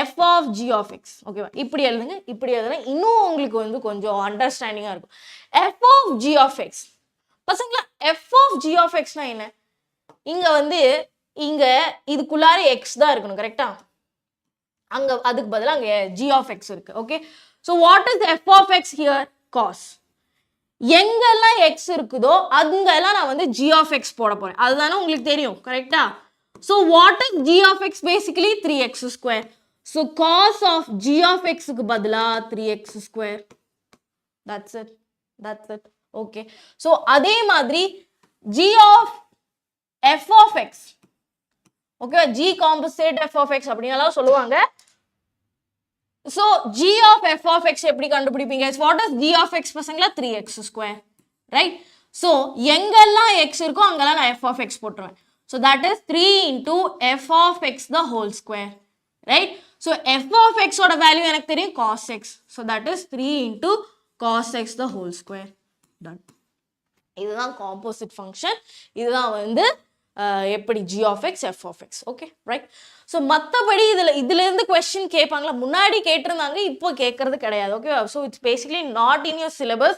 f of g of x. ஓகேவா? இப்படி எழுதுங்க, இப்படி எழுதுங்க. இன்னும் உங்களுக்கு வந்து கொஞ்சம் அண்டர்ஸ்டாண்டிங்கா இருக்கும். f of g of x. பசங்களா f of g of x னா என்ன? இங்க வந்து இங்க இதுக்குள்ளார x தான் இருக்கணும், கரெக்ட்டா? அங்க அதுக்கு பதிலா அங்க g of x இருக்கு. Okay? So what is f of x here? Cos. எங்கெல்லாம் x இருக்குதோ அங்கெல்லாம் நான் வந்து g of x போட போறேன். அதுதானே உங்களுக்கு தெரியும், கரெக்ட்டா? So what is g of x? Basically 3x square. So cos of g of x க்கு பதிலா 3x square. That's it. Okay. So அதே மாதிரி g of f of x. Okay, g composite f of x அப்படினெல்லாம் சொல்லுவாங்க. So g of f of x எப்படி கண்டுபிடிப்பீங்க? What is g of x பசங்களா? 3x square. Right? So எங்கெல்லாம் x இருக்கோ அங்கெல்லாம் நான் f of x போட்டுருவேன். So that is 3 into f of x the whole square. Right? So f of x ஓட வேல்யூ எனக்கு தெரியும் cos x. So that is 3 into cos x the whole square. Done. இதுதான் composite function. இதுதான் வந்து எப்படி g of x, f of x. Okay, right? So மத்தபடி இதுல இருந்து question கேட்பாங்களா? முன்னாடி கேட்டிருந்தாங்க, இப்போ கேட்கறது கிடையாது. Okay, so it's basically not in your syllabus,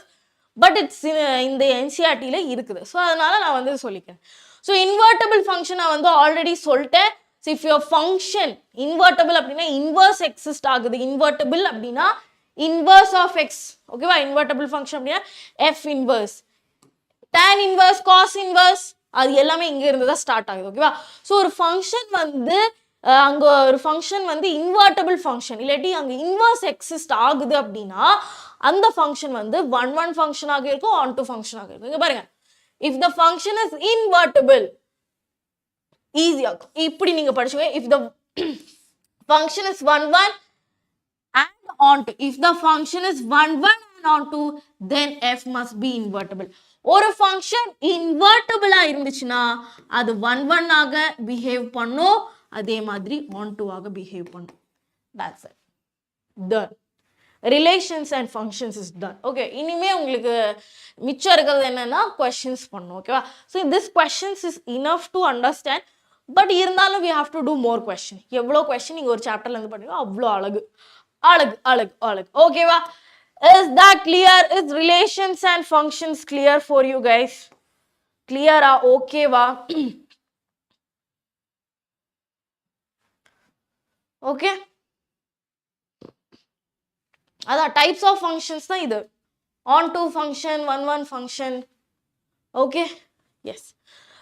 but it's in the NCERT ல இருக்குது. So அதனால நான் வந்து சொல்லிக்கிறேன். So invertible function நான் வந்து ஆல்ரெடி சொல்லிட்டேன். So if your function invertible அப்படின்னா inverse exist ஆகுது. Invertible அப்படின்னா inverse of x. ஓகேவா? invertible function அப்படின்னா f inverse, tan inverse, cos inverse, அது எல்லாமே இங்க இருந்து தான் ஸ்டார்ட் ஆகுது. ஓகேவா? ஸோ ஒரு ஃபங்க்ஷன் வந்து அங்க ஒரு ஃபங்க்ஷன் வந்து இன்வெர்ட்டிபிள் ஃபங்க்ஷன் இல்லாட்டி அங்க இன்வர்ஸ் எக்ஸிஸ்ட் ஆகுது அப்படின்னா அந்த ஃபங்க்ஷன் வந்து 1-1 ஃபங்க்ஷனாக இருக்கும், 1-2 ஃபங்க்ஷனாக இருக்கும். இங்க பாருங்க, if the function is invertible ஈஸியா இருக்கும். இப்படி நீங்க படிச்சுங்க. If the function is 1-1 and onto, if the function is 1-1 and onto, then f must be invertible. ஒரு ஃபங்க்ஷன் இன்வெர்ட்டிபிளா இருந்துச்சுன்னா அது 1-1 ஆக பிஹேவ் பண்ணும், அதே மாதிரி 1-2 ஆக பிஹேவ் பண்ணும். That's it. Done. Relations and functions is done. Okay, இனிமே உங்களுக்கு மிச்சம் இருக்கிறது என்னன்னா questions பண்ணும். ஓகேவா? So this questions is enough to understand, but இருந்தாலும் we have to do more question. எவ்வளோ question நீங்க ஒரு சாப்டர்ல இருந்து பண்ணுங்க அவ்வளோ அழகு. ஓகேவா? Is that clear? Is relations and functions clear for you guys? Clear ah? Okay va? Okay, அதான் டைப்ஸ் ஆஃப் ஃபங்க்ஷன்ஸ் தான் இது. Onto function, one function. Okay, yes.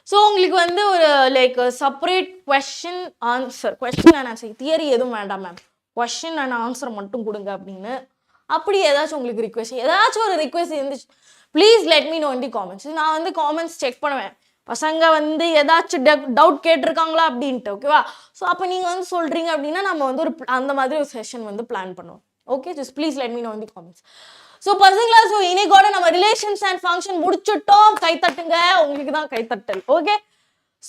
So உங்களுக்கு வந்து ஒரு like separate question and answer theory எதுவும் வேண்டாம் மேம், கொஸ்டின் அண்ட் ஆன்சர் மட்டும் கொடுங்க அப்படின்னு. அப்படி ஏதாச்சும் உங்களுக்கு ரிக்வெஸ்ட், ஏதாச்சும் ஒரு ரிக்வெஸ்ட் இருந்துச்சு, please let me know in the comments. நான் வந்து காமெண்ட்ஸ் செக் பண்ணுவேன், பசங்க வந்து ஏதாச்சும் டவுட் கேட்டிருக்காங்களா அப்படின்ட்டு. ஓகேவா? ஸோ அப்போ நீங்கள் வந்து சொல்கிறீங்க அப்படின்னா நம்ம வந்து ஒரு அந்த மாதிரி ஒரு செஷன் வந்து பிளான் பண்ணுவோம். Okay, just please let me know in the comments. So பசங்களா, ஸோ இன்னைக்கோட நம்ம ரிலேஷன்ஸ் அண்ட் ஃபங்க்ஷன் முடிச்சுட்டோம். கைத்தட்டுங்க, உங்களுக்கு தான் கைத்தட்டல். Okay,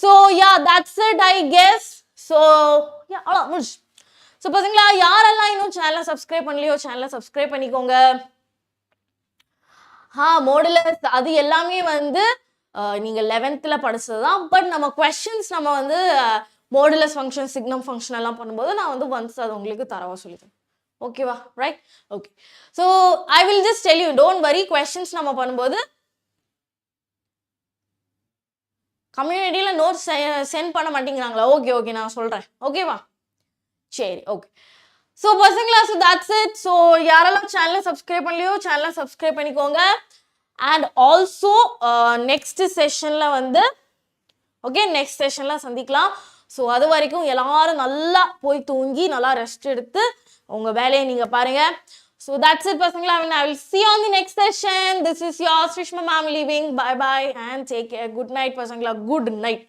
so yeah that's it I guess. So yeah அவ்வளோ முடிச்சு. ஸோ பசங்களா, யாரெல்லாம் இன்னும் சேனலை சப்ஸ்கிரைப் பண்ணலையோ சேனலை சப்ஸ்கிரைப் பண்ணிக்கோங்க. மாடுலஸ் அது எல்லாமே வந்து நீங்கள் 11th படிச்சது தான். பட் நம்ம கொஸ்டின்ஸ் நம்ம வந்து மாடுலஸ் ஃபங்க்ஷன், சிக்னம் ஃபங்க்ஷன் எல்லாம் பண்ணும்போது நான் வந்து ஒன்ஸ் அது உங்களுக்கு தரவா சொல்லித்தரேன். ஓகேவா? Right, okay. So I will just tell you, don't worry. Questions நம்ம பண்ணும்போது கம்யூனிட்டியில் நோட்ஸ் சென்ட் பண்ண மாட்டேங்கிறாங்களா? ஓகே, நான் சொல்கிறேன். ஓகேவா? சரி, ஓகே. ஸோ பசங்களா, ஸோ தட்ஸ் இட். ஸோ யாரெல்லாம் சேனலை சப்ஸ்கிரைப் பண்ணலையோ சேனலை சப்ஸ்கிரைப் பண்ணிக்கோங்க. அண்ட் ஆல்சோ நெக்ஸ்ட் செஷனில் வந்து நெக்ஸ்ட் செஷனில் சந்திக்கலாம். ஸோ அது வரைக்கும் எல்லாரும் நல்லா போய் தூங்கி நல்லா ரெஸ்ட் எடுத்து உங்கள் வேலையை நீங்கள் பாருங்கள். ஸோ தட்ஸ் இட் பசங்களா. I will see you on the next session. This is your Sreeshma Maam leaving. Bye and take care. Good night பசங்களா. Good night.